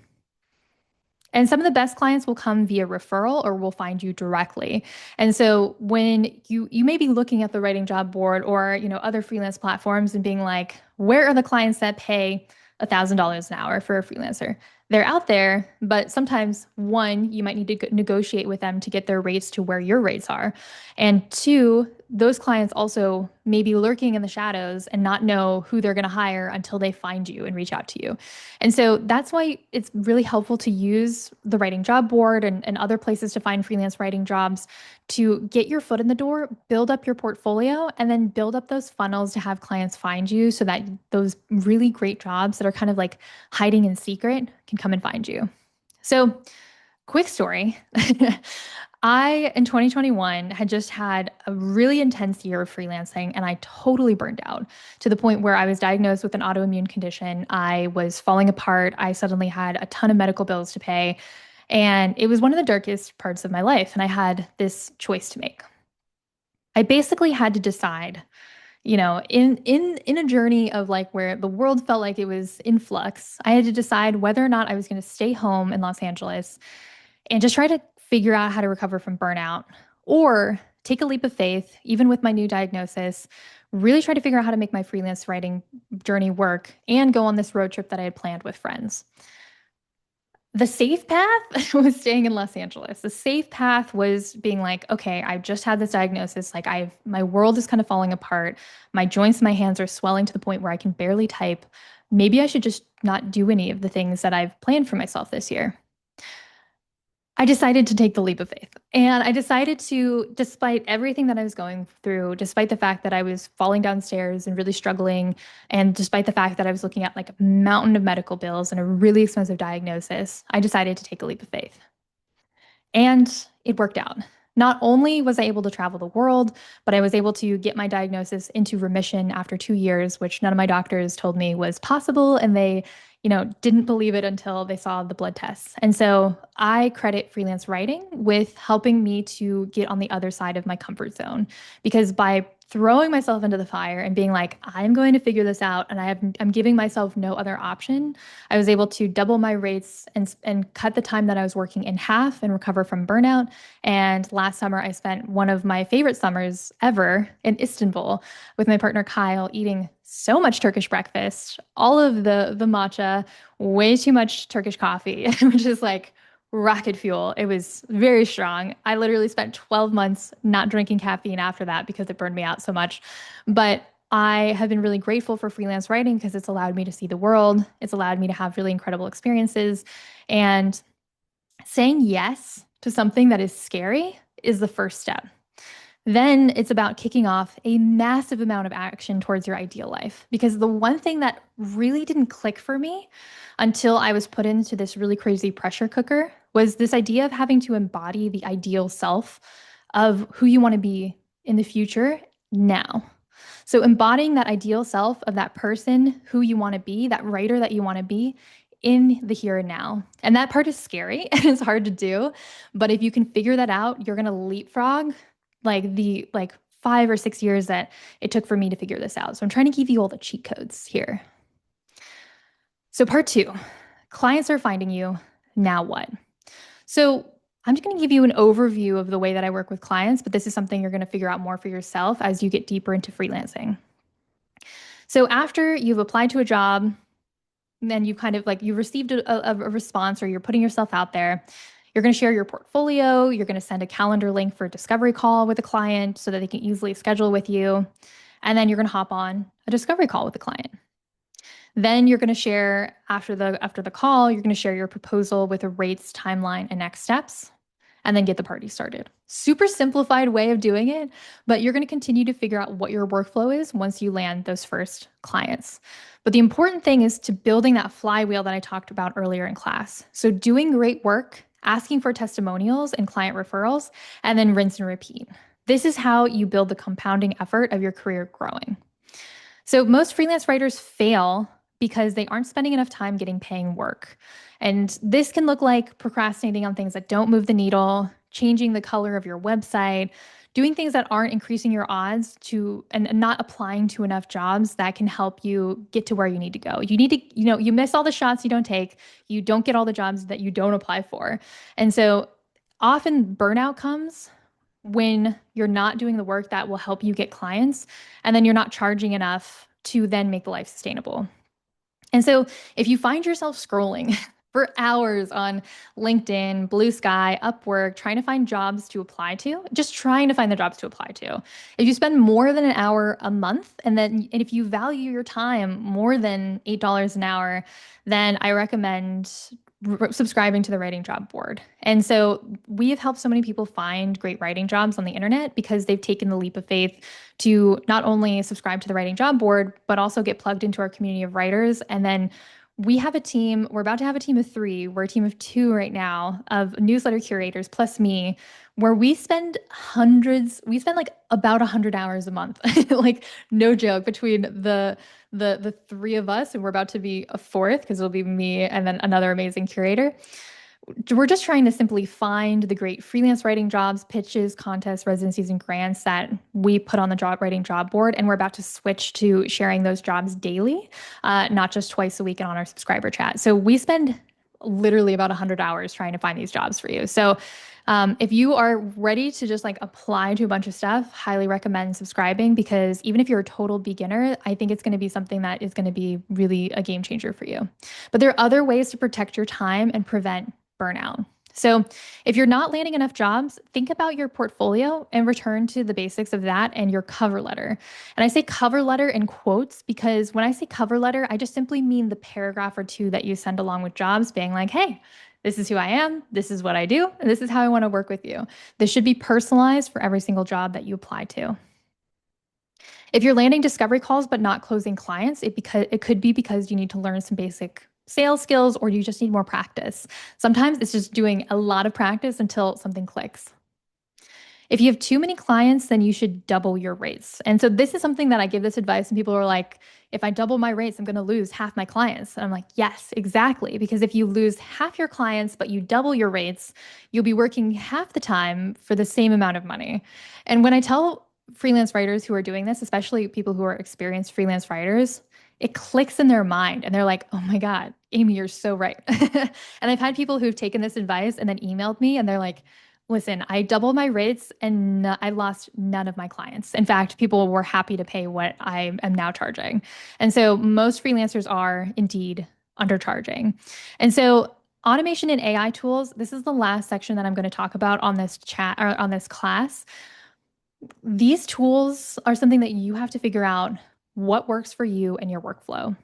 And some of the best clients will come via referral or will find you directly. And so when you may be looking at the writing job board or other freelance platforms and being like, where are the clients that pay $1,000 an hour for a freelancer? They're out there, but sometimes one, you might need to negotiate with them to get their rates to where your rates are. And two, those clients also may be lurking in the shadows and not know who they're going to hire until they find you and reach out to you. And so that's why it's really helpful to use the writing job board and other places to find freelance writing jobs to get your foot in the door, build up your portfolio, and then build up those funnels to have clients find you so that those really great jobs that are kind of like hiding in secret can come and find you. So, quick story. In 2021, had just had a really intense year of freelancing and I totally burned out to the point where I was diagnosed with an autoimmune condition. I was falling apart. I suddenly had a ton of medical bills to pay. And it was one of the darkest parts of my life. And I had this choice to make. I basically had to decide, in a journey of like where the world felt like it was in flux, I had to decide whether or not I was going to stay home in Los Angeles and just try to figure out how to recover from burnout or take a leap of faith, even with my new diagnosis, really try to figure out how to make my freelance writing journey work and go on this road trip that I had planned with friends. The safe path was staying in Los Angeles. The safe path was being like, okay, I've just had this diagnosis. Like my world is kind of falling apart. My joints and my hands are swelling to the point where I can barely type. Maybe I should just not do any of the things that I've planned for myself this year. I decided to take the leap of faith. And I decided to, despite everything that I was going through, despite the fact that I was falling downstairs and really struggling, and despite the fact that I was looking at like a mountain of medical bills and a really expensive diagnosis, I decided to take a leap of faith. And it worked out. Not only was I able to travel the world, but I was able to get my diagnosis into remission after 2 years, which none of my doctors told me was possible. And they, didn't believe it until they saw the blood tests. And so I credit freelance writing with helping me to get on the other side of my comfort zone. Because by throwing myself into the fire and being like, I'm going to figure this out, and I'm giving myself no other option. I was able to double my rates and cut the time that I was working in half and recover from burnout. And last summer, I spent one of my favorite summers ever in Istanbul with my partner Kyle, eating so much Turkish breakfast, all of the matcha, way too much Turkish coffee, which is like rocket fuel. It was very strong. I literally spent 12 months not drinking caffeine after that because it burned me out so much. But I have been really grateful for freelance writing because it's allowed me to see the world. It's allowed me to have really incredible experiences. And saying yes to something that is scary is the first step. Then it's about kicking off a massive amount of action towards your ideal life. Because the one thing that really didn't click for me until I was put into this really crazy pressure cooker was this idea of having to embody the ideal self of who you want to be in the future now. So embodying that ideal self of that person who you want to be, that writer that you want to be in the here and now. And that part is scary and it's hard to do. But if you can figure that out, you're going to leapfrog like 5 or 6 years that it took for me to figure this out. So I'm trying to give you all the cheat codes here. So part two, clients are finding you. Now what? So I'm just going to give you an overview of the way that I work with clients, but this is something you're going to figure out more for yourself as you get deeper into freelancing. So after you've applied to a job, then you kind of like you received a response or you're putting yourself out there. You're going to share your portfolio. You're going to send a calendar link for a discovery call with a client so that they can easily schedule with you. And then you're going to hop on a discovery call with the client. Then you're going to share after the call, you're going to share your proposal with a rates, timeline, and next steps, and then get the party started. Super simplified way of doing it, but you're going to continue to figure out what your workflow is once you land those first clients. But the important thing is to building that flywheel that I talked about earlier in class. So doing great work, asking for testimonials and client referrals, and then rinse and repeat. This is how you build the compounding effort of your career growing. So most freelance writers fail because they aren't spending enough time getting paying work. And this can look like procrastinating on things that don't move the needle, changing the color of your website, doing things that aren't increasing your odds to, and not applying to enough jobs that can help you get to where you need to go. You need to, you miss all the shots you don't take, you don't get all the jobs that you don't apply for. And so often burnout comes when you're not doing the work that will help you get clients, and then you're not charging enough to then make the life sustainable. And so if you find yourself scrolling for hours on LinkedIn, Blue Sky, Upwork, trying to find jobs to apply to, just trying to find the jobs to apply to. If you spend more than an hour a month, and if you value your time more than $8 an hour, then I recommend subscribing to the writing job board. And so we have helped so many people find great writing jobs on the internet because they've taken the leap of faith to not only subscribe to the writing job board, but also get plugged into our community of writers. And then we have a team, we're about to have a team of 3, we're a team of 2 right now of newsletter curators plus me, where we spend like about 100 hours a month, like no joke, between the 3 of us, and we're about to be a 4th because it'll be me and then another amazing curator. We're just trying to simply find the great freelance writing jobs, pitches, contests, residencies, and grants that we put on the writing job board. And we're about to switch to sharing those jobs daily, not just twice a week and on our subscriber chat. So we spend literally about 100 hours trying to find these jobs for you. So if you are ready to just like apply to a bunch of stuff, highly recommend subscribing, because even if you're a total beginner, I think it's going to be something that is going to be really a game changer for you. But there are other ways to protect your time and prevent burnout. So if you're not landing enough jobs, think about your portfolio and return to the basics of that and your cover letter. And I say cover letter in quotes because when I say cover letter, I just simply mean the paragraph or 2 that you send along with jobs, being like, hey, this is who I am, this is what I do, and this is how I want to work with you. This should be personalized for every single job that you apply to. If you're landing discovery calls but not closing clients, it could be because you need to learn some basic sales skills, or you just need more practice. Sometimes it's just doing a lot of practice until something clicks. If you have too many clients, then you should double your rates. And so this is something that I give this advice, and people are like, if I double my rates, I'm going to lose half my clients. And I'm like, yes, exactly. Because if you lose half your clients, but you double your rates, you'll be working half the time for the same amount of money. And when I tell freelance writers who are doing this, especially people who are experienced freelance writers, it clicks in their mind and they're like, oh my God, Amy, you're so right. And I've had people who've taken this advice and then emailed me and they're like, listen, I doubled my rates and I lost none of my clients. In fact, people were happy to pay what I am now charging. And so most freelancers are indeed undercharging. And so automation and AI tools, this is the last section that I'm going to talk about on this chat or on this class. These tools are something that you have to figure out what works for you and your workflow.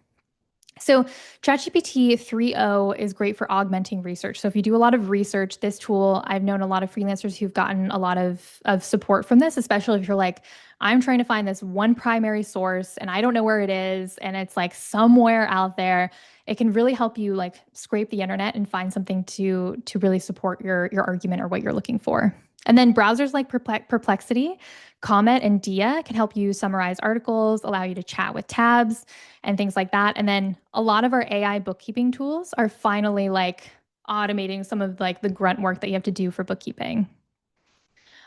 So ChatGPT 3.0 is great for augmenting research. So if you do a lot of research, this tool, I've known a lot of freelancers who've gotten a lot of support from this, especially if you're like, I'm trying to find this one primary source and I don't know where it is and it's like somewhere out there. It can really help you like scrape the internet and find something to really support your argument or what you're looking for. And then browsers like Perplexity, Comet, and Dia can help you summarize articles, allow you to chat with tabs and things like that. And then a lot of our AI bookkeeping tools are finally like automating some of like the grunt work that you have to do for bookkeeping.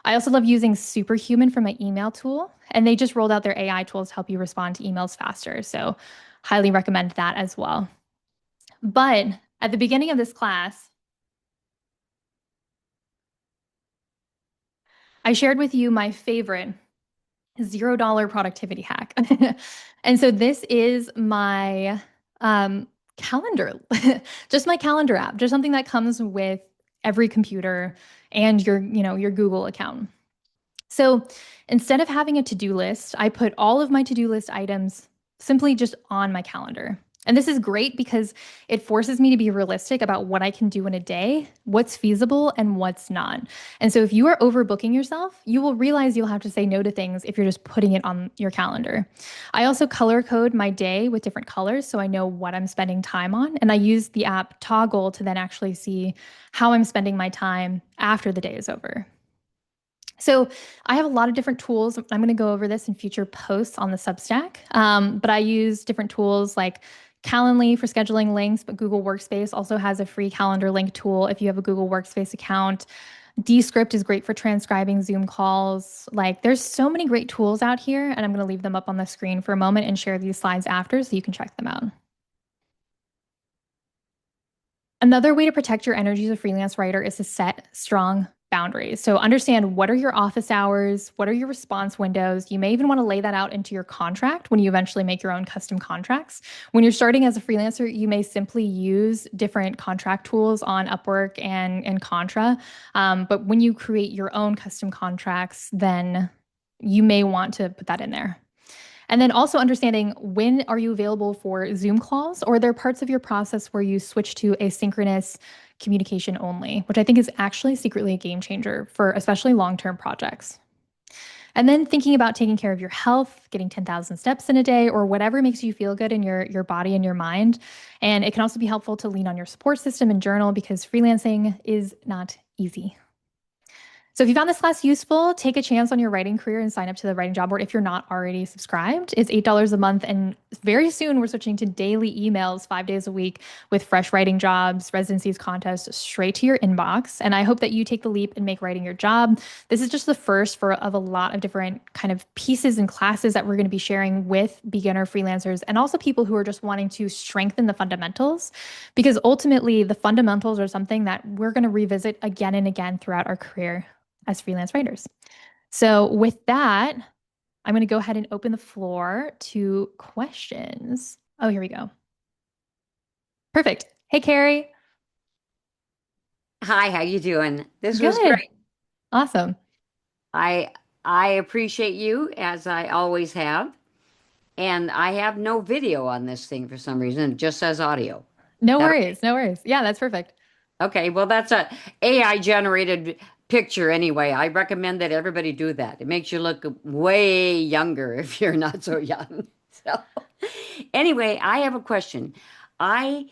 I also love using Superhuman for my email tool, and they just rolled out their AI tools to help you respond to emails faster. So, highly recommend that as well. But at the beginning of this class, I shared with you my favorite $0 productivity hack. And so this is my calendar, just my calendar app, just something that comes with every computer and your Google account. So instead of having a to-do list, I put all of my to-do list items simply just on my calendar. And this is great because it forces me to be realistic about what I can do in a day, what's feasible and what's not. And so if you are overbooking yourself, you will realize you'll have to say no to things if you're just putting it on your calendar. I also color code my day with different colors so I know what I'm spending time on. And I use the app Toggle to then actually see how I'm spending my time after the day is over. So I have a lot of different tools. I'm going to go over this in future posts on the Substack. But I use different tools like Calendly for scheduling links, but Google Workspace also has a free calendar link tool if you have a Google Workspace account. Descript is great for transcribing Zoom calls. Like there's so many great tools out here, and I'm going to leave them up on the screen for a moment and share these slides after so you can check them out. Another way to protect your energy as a freelance writer is to set strong boundaries. So understand what are your office hours, what are your response windows. You may even want to lay that out into your contract when you eventually make your own custom contracts. When you're starting as a freelancer, you may simply use different contract tools on Upwork and Contra. But when you create your own custom contracts, then you may want to put that in there. And then also understanding when are you available for Zoom calls, or are there parts of your process where you switch to asynchronous communication only, which I think is actually secretly a game changer for especially long-term projects. And then thinking about taking care of your health, getting 10,000 steps in a day, or whatever makes you feel good in your body and your mind. And it can also be helpful to lean on your support system and journal because freelancing is not easy. So if you found this class useful, take a chance on your writing career and sign up to the writing job board if you're not already subscribed. It's $8 a month. And very soon we're switching to daily emails 5 days a week with fresh writing jobs, residencies, contests straight to your inbox. And I hope that you take the leap and make writing your job. This is just the first of a lot of different kind of pieces and classes that we're going to be sharing with beginner freelancers and also people who are just wanting to strengthen the fundamentals, because ultimately the fundamentals are something that we're going to revisit again and again throughout our career as freelance writers. So with that, I'm going to go ahead and open the floor to questions. Oh, here we go. Perfect. Hey, Carrie. Hi, how you doing? This was Good. great. Awesome. I I appreciate you as I always have. And I have no video on this thing for some reason. It just says audio. No That worries. No worries. Yeah, that's perfect. okay? Well, that's a AI generated picture anyway. I recommend that everybody do that. It makes you look way younger if you're not so young. So, anyway, I have a question. I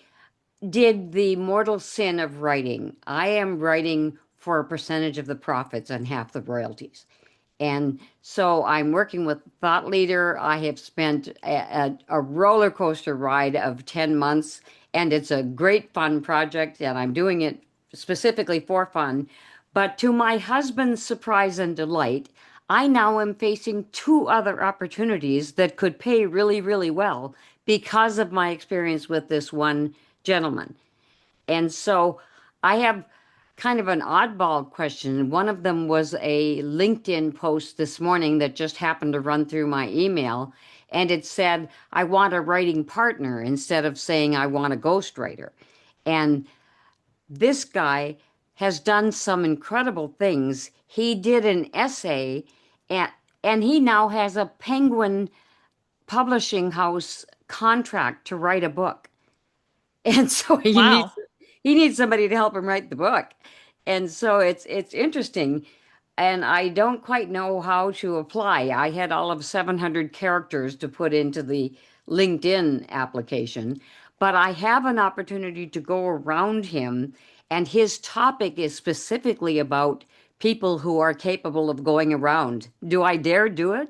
did the mortal sin of writing. I am writing for a percentage of the profits and half the royalties. And so I'm working with Thought Leader. I have spent a roller coaster ride of 10 months, and it's a great fun project, and I'm doing it specifically for fun. But to my husband's surprise and delight, I now am facing two other opportunities that could pay really, really well because of my experience with this one gentleman. And so I have kind of an oddball question. One of them was a LinkedIn post this morning that just happened to run through my email. And it said, I want a writing partner instead of saying I want a ghostwriter. And this guy has done some incredible things. He did an essay and, and he now has a Penguin publishing house contract to write a book. And so Wow. he needs somebody to help him write the book. And so it's interesting. And I don't quite know how to apply. I had all of 700 characters to put into the LinkedIn application, but I have an opportunity to go around him, and his topic is specifically about people who are capable of going around. Do I dare do it?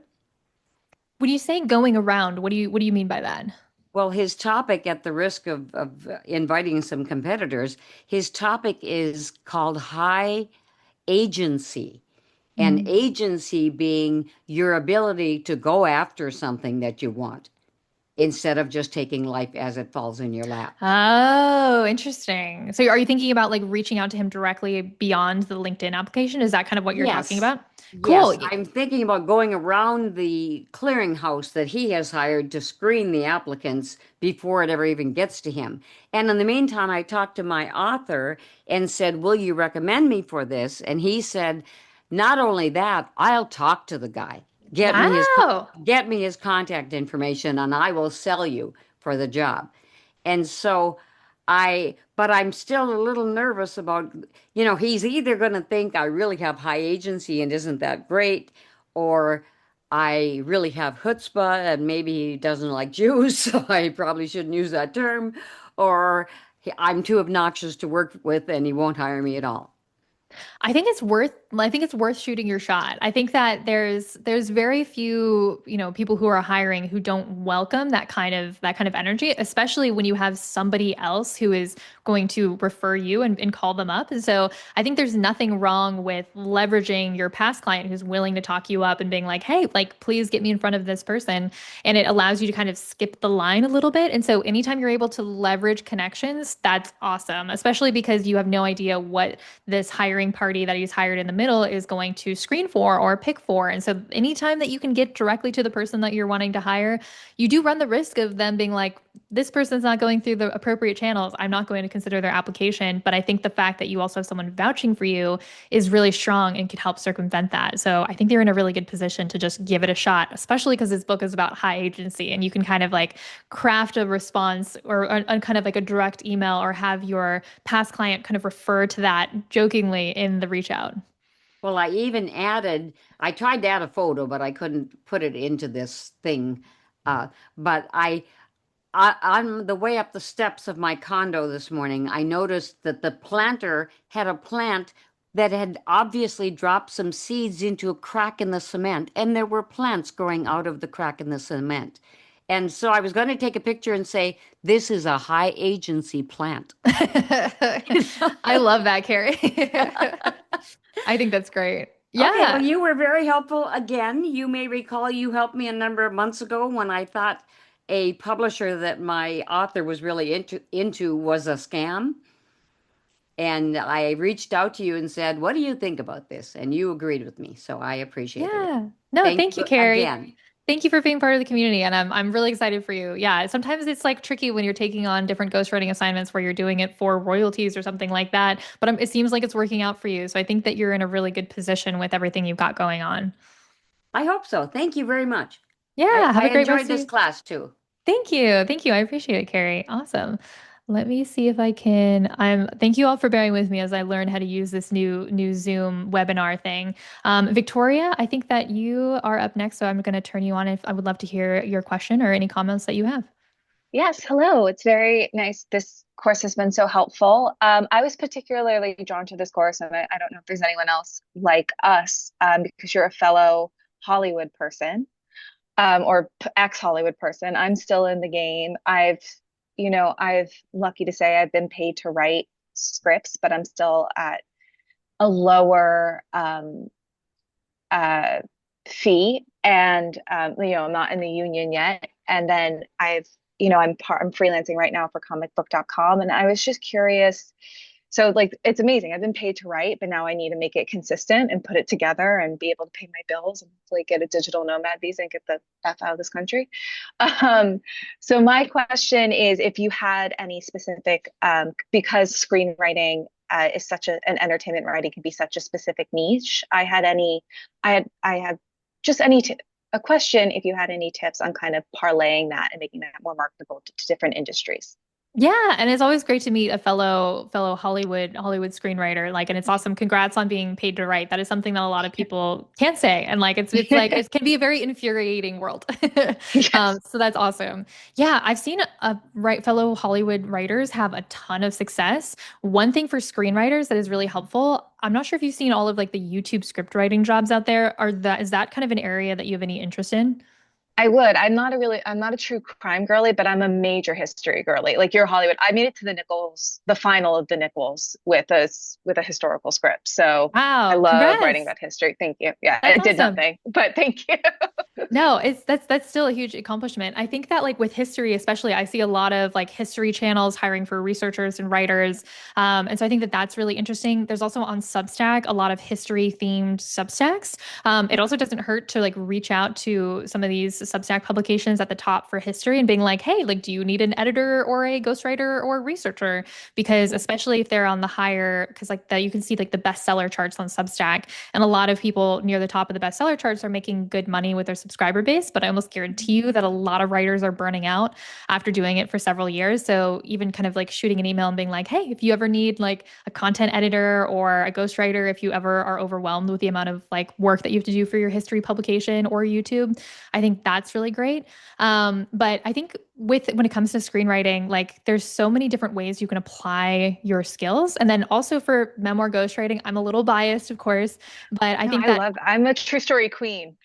When you say going around, what do you mean by that? Well, his topic, at the risk of inviting some competitors, his topic is called high agency. And Mm. agency being your ability to go after something that you want instead of just taking life as it falls in your lap. Oh, interesting. So are you thinking about like reaching out to him directly beyond the LinkedIn application? Is that kind of what you're talking Yes. about? Cool. Yes, I'm thinking about going around the clearinghouse that he has hired to screen the applicants before it ever even gets to him. And in the meantime, I talked to my author and said, will you recommend me for this? And he said, not only that, I'll talk to the guy. Wow. Get me his contact information and I will sell you for the job. And so but I'm still a little nervous about, he's either going to think I really have high agency and isn't that great, or I really have chutzpah and maybe he doesn't like Jews, so I probably shouldn't use that term, or I'm too obnoxious to work with and he won't hire me at all. I think it's worth shooting your shot. I think that there's very few, people who are hiring who don't welcome that kind of energy, especially when you have somebody else who is going to refer you and call them up. And so I think there's nothing wrong with leveraging your past client who's willing to talk you up and being like, "Hey, like please get me in front of this person." And it allows you to kind of skip the line a little bit. And so anytime you're able to leverage connections, that's awesome, especially because you have no idea what this hiring party that he's hired in the middle is going to screen for or pick for. And so anytime that you can get directly to the person that you're wanting to hire, you do run the risk of them being like, this person's not going through the appropriate channels. I'm not going to consider their application. But I think the fact that you also have someone vouching for you is really strong and could help circumvent that. So I think they're in a really good position to just give it a shot, especially because this book is about high agency and you can kind of like craft a response or a kind of like a direct email or have your past client kind of refer to that jokingly in the reach out. Well, I tried to add a photo, but I couldn't put it into this thing. But on the way up the steps of my condo this morning, I noticed that the planter had a plant that had obviously dropped some seeds into a crack in the cement, and there were plants growing out of the crack in the cement. And so I was going to take a picture and say, this is a high agency plant. I love that, Carrie. I think that's great. Okay, well, Yeah. you were very helpful again. You may recall you helped me a number of months ago when I thought a publisher that my author was really into was a scam. And I reached out to you and said, what do you think about this? And you agreed with me, so I appreciated it. Yeah. No, Thank thank you, you Carrie. again. Thank you for being part of the community, and I'm really excited for you. Yeah, sometimes it's like tricky when you're taking on different ghostwriting assignments where you're doing it for royalties or something like that, but it seems like it's working out for you. So I think that you're in a really good position with everything you've got going on. I hope so. Thank you very much. Yeah, have I a great enjoyed rest of this you. class too. Thank you. Thank you. I appreciate it, Carrie. Awesome. Let me see if I can. Thank you all for bearing with me as I learn how to use this new Zoom webinar thing. Victoria, I think that you are up next, so I'm going to turn you on if I would love to hear your question or any comments that you have. Yes, hello. It's very nice. This course has been so helpful. I was particularly drawn to this course, and I don't know if there's anyone else like us, because you're a fellow Hollywood person, or ex-Hollywood person. I'm still in the game. I've lucky to say I've been paid to write scripts, but I'm still at a lower uh, fee, and I'm not in the union yet. And then I'm freelancing right now for comicbook.com, and I was just curious. So like it's amazing. I've been paid to write, but now I need to make it consistent and put it together and be able to pay my bills and hopefully get a digital nomad visa and get the F out of this country. Um, so my question is if you had any specific, because screenwriting is an entertainment writing can be such a specific niche. I had just a question if you had any tips on kind of parlaying that and making that more marketable to different industries. Yeah, and it's always great to meet a fellow Hollywood screenwriter. Like, and it's awesome. Congrats on being paid to write. That is something that a lot of people can't say, and like it's like it can be a very infuriating world. Yes. So that's awesome. Yeah, I've seen fellow Hollywood writers have a ton of success. One thing for screenwriters that is really helpful. I'm not sure if you've seen all of like the YouTube script writing jobs out there. Is that kind of an area that you have any interest in? I would. I'm not a true crime girly, but I'm a major history girly. Like you're Hollywood. I made it to the final of the Nichols with a historical script. So I Wow, love writing congrats. about history. Thank you. Yeah, That's it did awesome. nothing, but thank you. No, it's that's still a huge accomplishment. I think that like with history, especially, I see a lot of like history channels hiring for researchers and writers. And so I think that that's really interesting. There's also on Substack a lot of history themed Substacks. It also doesn't hurt to like reach out to some of these Substack publications at the top for history and being like, hey, like, do you need an editor or a ghostwriter or a researcher? Because especially if they're on the higher, because like that you can see like the bestseller charts on Substack. And a lot of people near the top of the bestseller charts are making good money with their subscriber base, but I almost guarantee you that a lot of writers are burning out after doing it for several years. So even kind of like shooting an email and being like, hey, if you ever need like a content editor or a ghostwriter, if you ever are overwhelmed with the amount of like work that you have to do for your history publication or YouTube, I think that's really great. But I think when it comes to screenwriting, like there's so many different ways you can apply your skills. And then also for memoir ghostwriting, I'm a little biased, of course, but I No, think I that love that. I'm a true story queen.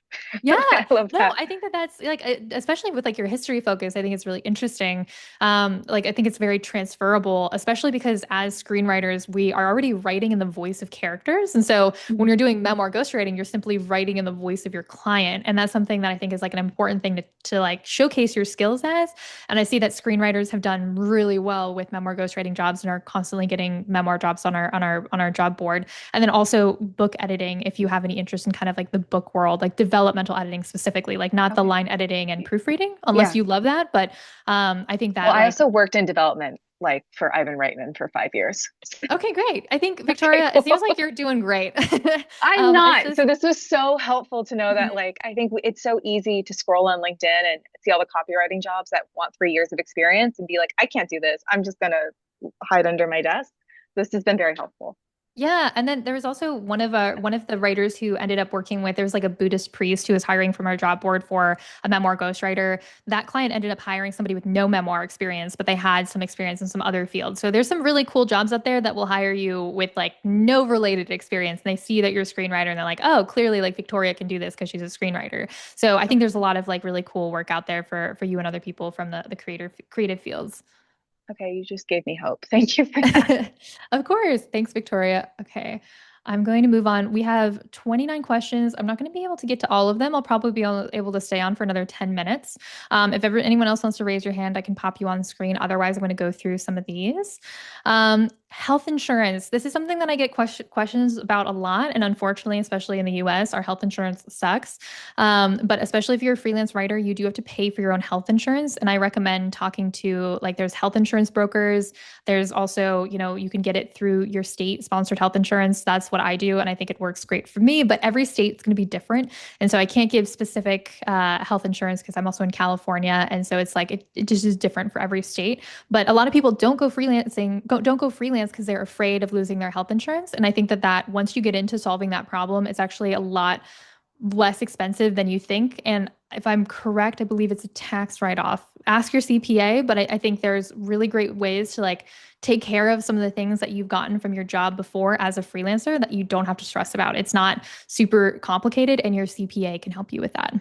yeah, I love no, that. I think that that's like, especially with like your history focus, I think it's really interesting. Like I think it's very transferable, especially because as screenwriters, we are already writing in the voice of characters. And so when you're doing memoir ghostwriting, you're simply writing in the voice of your client. And that's something that I think is like an important thing to like showcase your skills as. And I see that screenwriters have done really well with memoir ghostwriting jobs and are constantly getting memoir jobs on our job board. And then also book editing, if you have any interest in kind of like the book world, like developmental editing specifically, like not the Okay. line editing and proofreading, unless Yeah. you love that. But I think Well, that I like, also worked in development like for Ivan Reitman for 5 years. okay, great. I think Okay, Victoria, it cool. seems like you're doing great. I'm It's not. just, So this was so helpful to know that like I think it's so easy to scroll on LinkedIn and see all the copywriting jobs that want 3 years of experience and be like, I can't do this. I'm just gonna hide under my desk. This has been very helpful. yeah, and then there was also one of the writers who ended up working with. There was like a Buddhist priest who was hiring from our job board for a memoir ghostwriter. That client ended up hiring somebody with no memoir experience, but they had some experience in some other fields. So there's some really cool jobs out there that will hire you with like no related experience, and they see that you're a screenwriter, and they're like, oh, clearly like Victoria can do this because she's a screenwriter. So I think Okay. there's a lot of like really cool work out there for you and other people from the creative fields. Okay, you just gave me hope. Thank you for that. Of course. Thanks, Victoria. Okay. I'm going to move on. We have 29 questions. I'm not going to be able to get to all of them. I'll probably be able to stay on for another 10 minutes. If ever anyone else wants to raise your hand, I can pop you on screen. Otherwise, I'm going to go through some of these. Health insurance. This is something that I get questions about a lot. And unfortunately, especially in the US, our health insurance sucks. But especially if you're a freelance writer, you do have to pay for your own health insurance. And I recommend talking to like there's health insurance brokers. There's also, you can get it through your state sponsored health insurance. That's what I do. And I think it works great for me, but every state's going to be different. And so I can't give specific health insurance because I'm also in California. And so it's like, it just is different for every state. But a lot of people don't go freelance because they're afraid of losing their health insurance. And I think that once you get into solving that problem, it's actually a lot less expensive than you think. And if I'm correct, I believe it's a tax write-off. Ask your CPA, but I think there's really great ways to like take care of some of the things that you've gotten from your job before as a freelancer that you don't have to stress about. It's not super complicated, and your CPA can help you with that.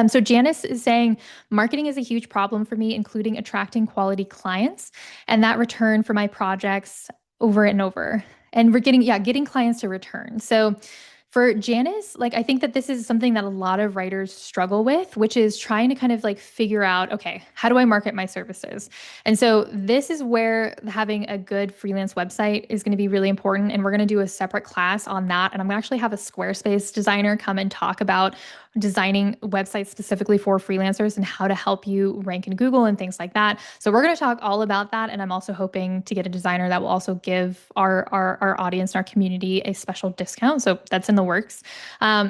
So Janice is saying marketing is a huge problem for me, including attracting quality clients and that return for my projects over and over. And we're getting clients to return. So For Janice, like I think that this is something that a lot of writers struggle with, which is trying to kind of like figure out, okay, how do I market my services? And so this is where having a good freelance website is going to be really important. And we're going to do a separate class on that. And I'm going to actually have a Squarespace designer come and talk about designing websites specifically for freelancers and how to help you rank in Google and things like that. So we're going to talk all about that. And I'm also hoping to get a designer that will also give our audience and our community a special discount. So that's in the works.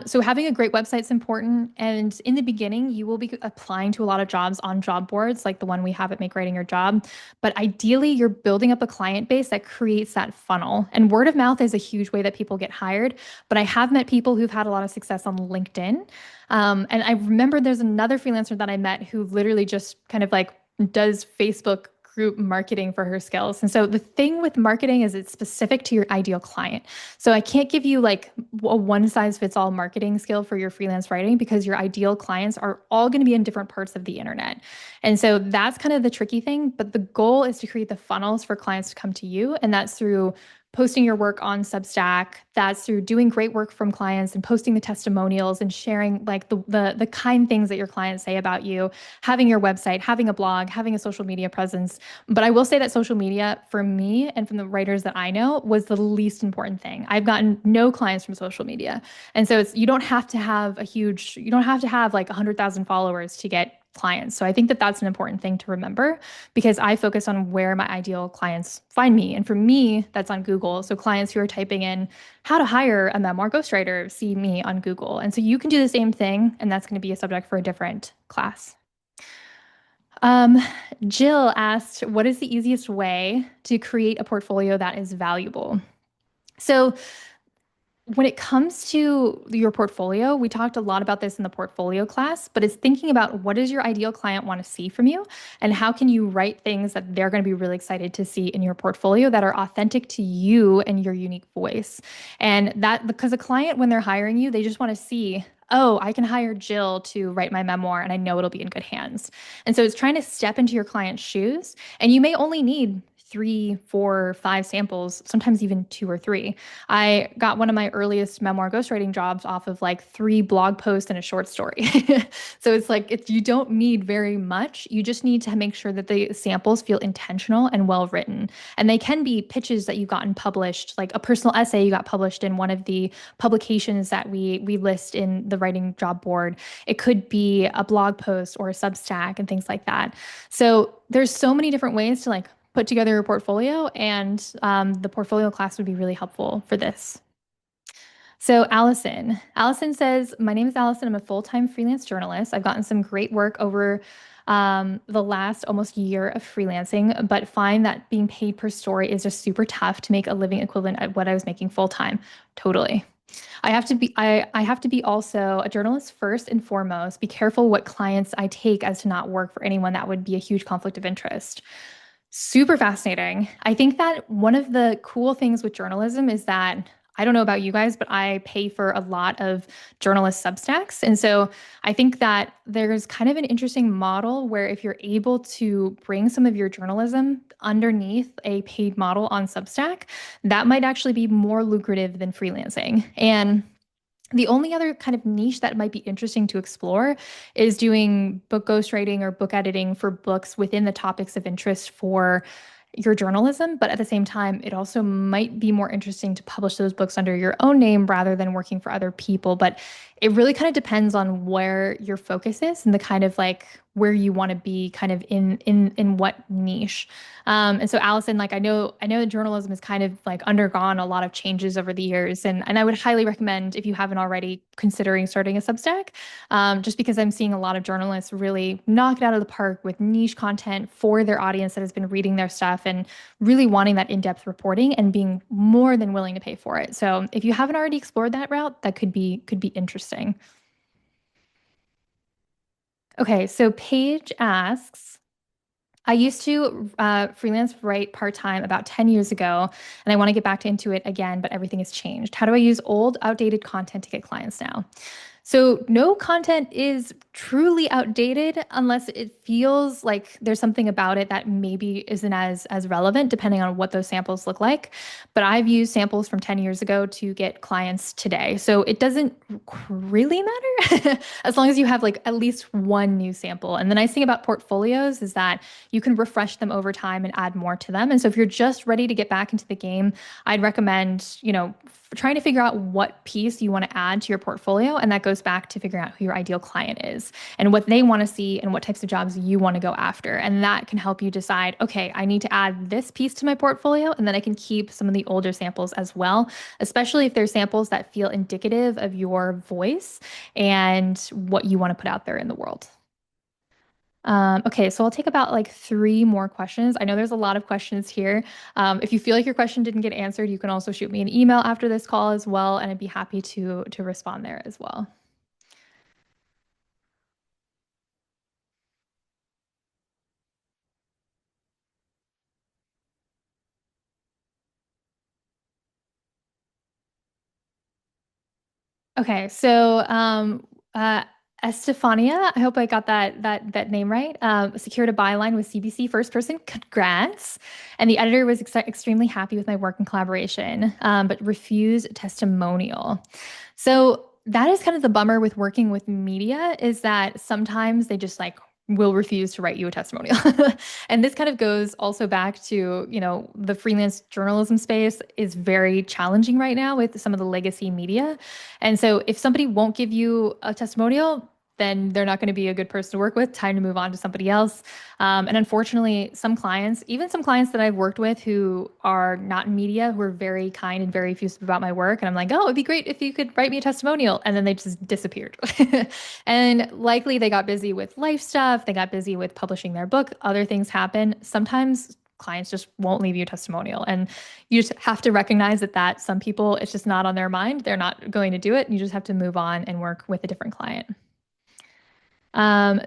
So having a great website is important. And in the beginning, you will be applying to a lot of jobs on job boards like the one we have at Make Writing Your Job. But ideally, you're building up a client base that creates that funnel. And word of mouth is a huge way that people get hired. But I have met people who've had a lot of success on LinkedIn. And I remember there's another freelancer that I met who literally just kind of like does Facebook group marketing for her skills. And so the thing with marketing is it's specific to your ideal client. So I can't give you like a one size fits all marketing skill for your freelance writing because your ideal clients are all going to be in different parts of the internet. And so that's kind of the tricky thing. But the goal is to create the funnels for clients to come to you. And that's through posting your work on Substack. That's through doing great work from clients and posting the testimonials and sharing like the kind things that your clients say about you, having your website, having a blog, having a social media presence. But I will say that social media for me and from the writers that I know was the least important thing. I've gotten no clients from social media. And so you don't have to have you don't have to have like 100,000 followers to get clients. So I think that that's an important thing to remember because I focus on where my ideal clients find me. And for me, that's on Google. So clients who are typing in how to hire a memoir ghostwriter see me on Google. And so you can do the same thing, and that's going to be a subject for a different class. Um, Jill asked, what is the easiest way to create a portfolio that is valuable? So when it comes to your portfolio, we talked a lot about this in the portfolio class, but it's thinking about what does your ideal client want to see from you and how can you write things that they're going to be really excited to see in your portfolio that are authentic to you and your unique voice. And that because a client, when they're hiring you, they just want to see, oh, I can hire Jill to write my memoir and I know it'll be in good hands. And so it's trying to step into your client's shoes. And you may only need 3, 4, 5 samples, sometimes even 2 or 3. I got one of my earliest memoir ghostwriting jobs off of like 3 blog posts and a short story. So it's like if you don't need very much, you just need to make sure that the samples feel intentional and well written. And they can be pitches that you've gotten published, like a personal essay you got published in one of the publications that we list in the writing job board. It could be a blog post or a Substack and things like that. So there's so many different ways to like put together your portfolio, and the portfolio class would be really helpful for this. So Allison says, my name is Allison. I'm a full-time freelance journalist. I've gotten some great work over the last almost year of freelancing, but find that being paid per story is just super tough to make a living equivalent at what I was making full-time. Totally. I have to be also a journalist first and foremost. Be careful what clients I take as to not work for anyone that would be a huge conflict of interest. Super fascinating. I think that one of the cool things with journalism is that I don't know about you guys, but I pay for a lot of journalist Substacks. And so I think that there's kind of an interesting model where if you're able to bring some of your journalism underneath a paid model on Substack, that might actually be more lucrative than freelancing. And the only other kind of niche that might be interesting to explore is doing book ghostwriting or book editing for books within the topics of interest for your journalism. But at the same time, it also might be more interesting to publish those books under your own name rather than working for other people. But it really kind of depends on where your focus is and the kind of like where you want to be kind of in what niche. And so Allison, like I know that journalism has kind of like undergone a lot of changes over the years. And I would highly recommend if you haven't already considering starting a Substack, just because I'm seeing a lot of journalists really knock it out of the park with niche content for their audience that has been reading their stuff and really wanting that in-depth reporting and being more than willing to pay for it. So if you haven't already explored that route, that could be interesting. Okay, so Paige asks, I used to freelance write part-time about 10 years ago, and I want to get back into it again, but everything has changed. How do I use old, outdated content to get clients now? So, no content is truly outdated unless it feels like there's something about it that maybe isn't as relevant, depending on what those samples look like. But I've used samples from 10 years ago to get clients today. So it doesn't really matter as long as you have like at least one new sample. And the nice thing about portfolios is that you can refresh them over time and add more to them. And so if you're just ready to get back into the game, I'd recommend, trying to figure out what piece you want to add to your portfolio. And that goes back to figuring out who your ideal client is and what they want to see and what types of jobs you want to go after. And that can help you decide, okay, I need to add this piece to my portfolio. And then I can keep some of the older samples as well, especially if there's samples that feel indicative of your voice and what you want to put out there in the world. Okay, so I'll take about like three more questions. I know there's a lot of questions here. If you feel like your question didn't get answered, you can also shoot me an email after this call as well, and I'd be happy to respond there as well. Okay, so Estefania, I hope I got that name right. Secured a byline with CBC First Person. Congrats! And the editor was extremely happy with my work and collaboration, but refused testimonial. So that is kind of the bummer with working with media is that sometimes they just like will refuse to write you a testimonial. And this kind of goes also back to, the freelance journalism space is very challenging right now with some of the legacy media. And so if somebody won't give you a testimonial, then they're not going to be a good person to work with. Time to move on to somebody else. And unfortunately, some clients, even some clients that I've worked with who are not in media, who are very kind and very effusive about my work. And I'm like, oh, it'd be great if you could write me a testimonial. And then they just disappeared. And likely they got busy with life stuff. They got busy with publishing their book. Other things happen. Sometimes clients just won't leave you a testimonial. And you just have to recognize that some people, it's just not on their mind. They're not going to do it. You just have to move on and work with a different client.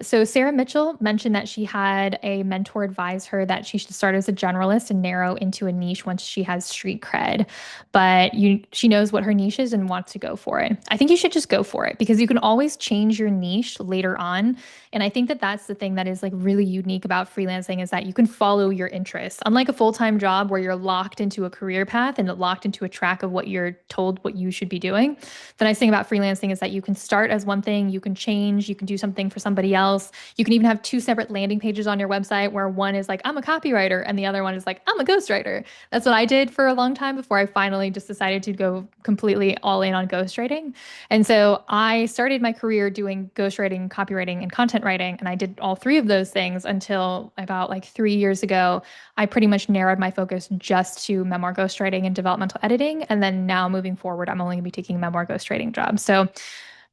So Sarah Mitchell mentioned that she had a mentor advise her that she should start as a generalist and narrow into a niche once she has street cred. But she knows what her niche is and wants to go for it. I think you should just go for it because you can always change your niche later on. And I think that that's the thing that is like really unique about freelancing is that you can follow your interests. Unlike a full-time job where you're locked into a career path and locked into a track of what you're told what you should be doing. The nice thing about freelancing is that you can start as one thing, you can change, you can do something for somebody else. You can even have two separate landing pages on your website where one is like, I'm a copywriter, and the other one is like, I'm a ghostwriter. That's what I did for a long time before I finally just decided to go completely all in on ghostwriting. And so I started my career doing ghostwriting, copywriting, and content writing. And I did all three of those things until about like 3 years ago. I pretty much narrowed my focus just to memoir ghostwriting and developmental editing. And then now moving forward, I'm only going to be taking memoir ghostwriting jobs. So,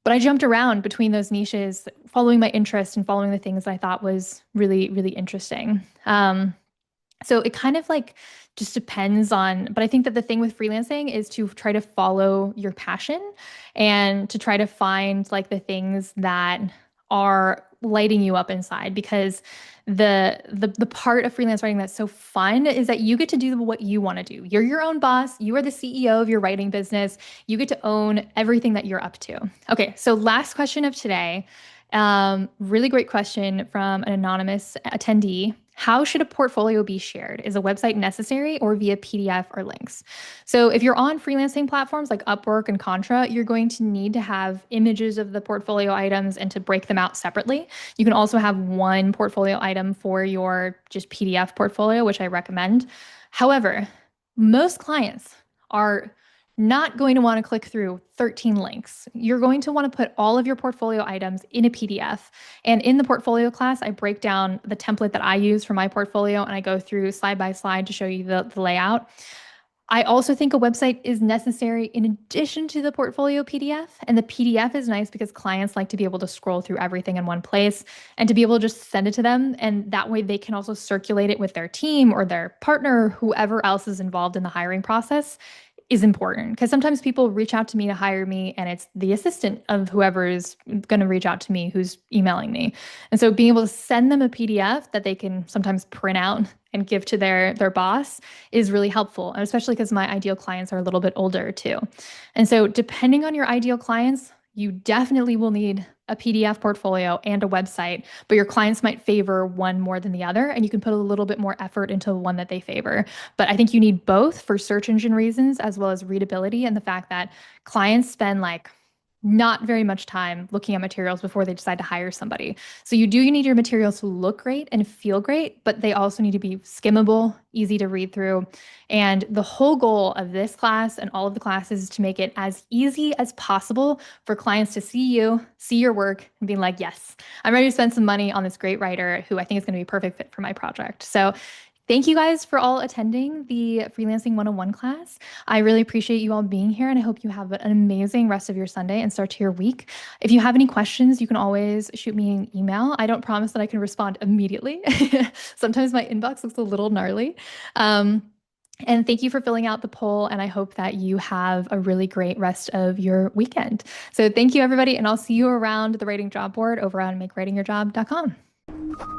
but I jumped around between those niches, following my interest and following the things I thought was really, really interesting. So it kind of like just depends on, but I think that the thing with freelancing is to try to follow your passion and to try to find like the things that are lighting you up inside because the part of freelance writing that's so fun is that you get to do what you want to do. You're your own boss, you are the CEO of your writing business. You get to own everything that you're up to. Okay, so last question of today. Really great question from an anonymous attendee. How should a portfolio be shared? Is a website necessary or via PDF or links? So if you're on freelancing platforms like Upwork and Contra, you're going to need to have images of the portfolio items and to break them out separately. You can also have one portfolio item for your just PDF portfolio, which I recommend. However, most clients are not going to want to click through 13 links. You're going to want to put all of your portfolio items in a PDF. And in the portfolio class, I break down the template that I use for my portfolio and I go through slide by slide to show you the layout. I also think a website is necessary in addition to the portfolio PDF. And the PDF is nice because clients like to be able to scroll through everything in one place and to be able to just send it to them. And that way they can also circulate it with their team or their partner, whoever else is involved in the hiring process is important because sometimes people reach out to me to hire me and it's the assistant of whoever is going to reach out to me who's emailing me. And so being able to send them a PDF that they can sometimes print out and give to their boss is really helpful, and especially because my ideal clients are a little bit older too. And so depending on your ideal clients, You definitely will need a PDF portfolio and a website, but your clients might favor one more than the other, and you can put a little bit more effort into one that they favor. But I think you need both for search engine reasons as well as readability and the fact that clients spend like not very much time looking at materials before they decide to hire somebody. So you need your materials to look great and feel great, but they also need to be skimmable, easy to read through. And the whole goal of this class and all of the classes is to make it as easy as possible for clients to see you, see your work, and be like, yes, I'm ready to spend some money on this great writer who I think is going to be a perfect fit for my project. So thank you guys for all attending the Freelancing 101 class. I really appreciate you all being here, and I hope you have an amazing rest of your Sunday and start to your week. If you have any questions, you can always shoot me an email. I don't promise that I can respond immediately. Sometimes my inbox looks a little gnarly. Um, and thank you for filling out the poll, and I hope that you have a really great rest of your weekend. So thank you, everybody, and I'll see you around the writing job board over on makewritingyourjob.com.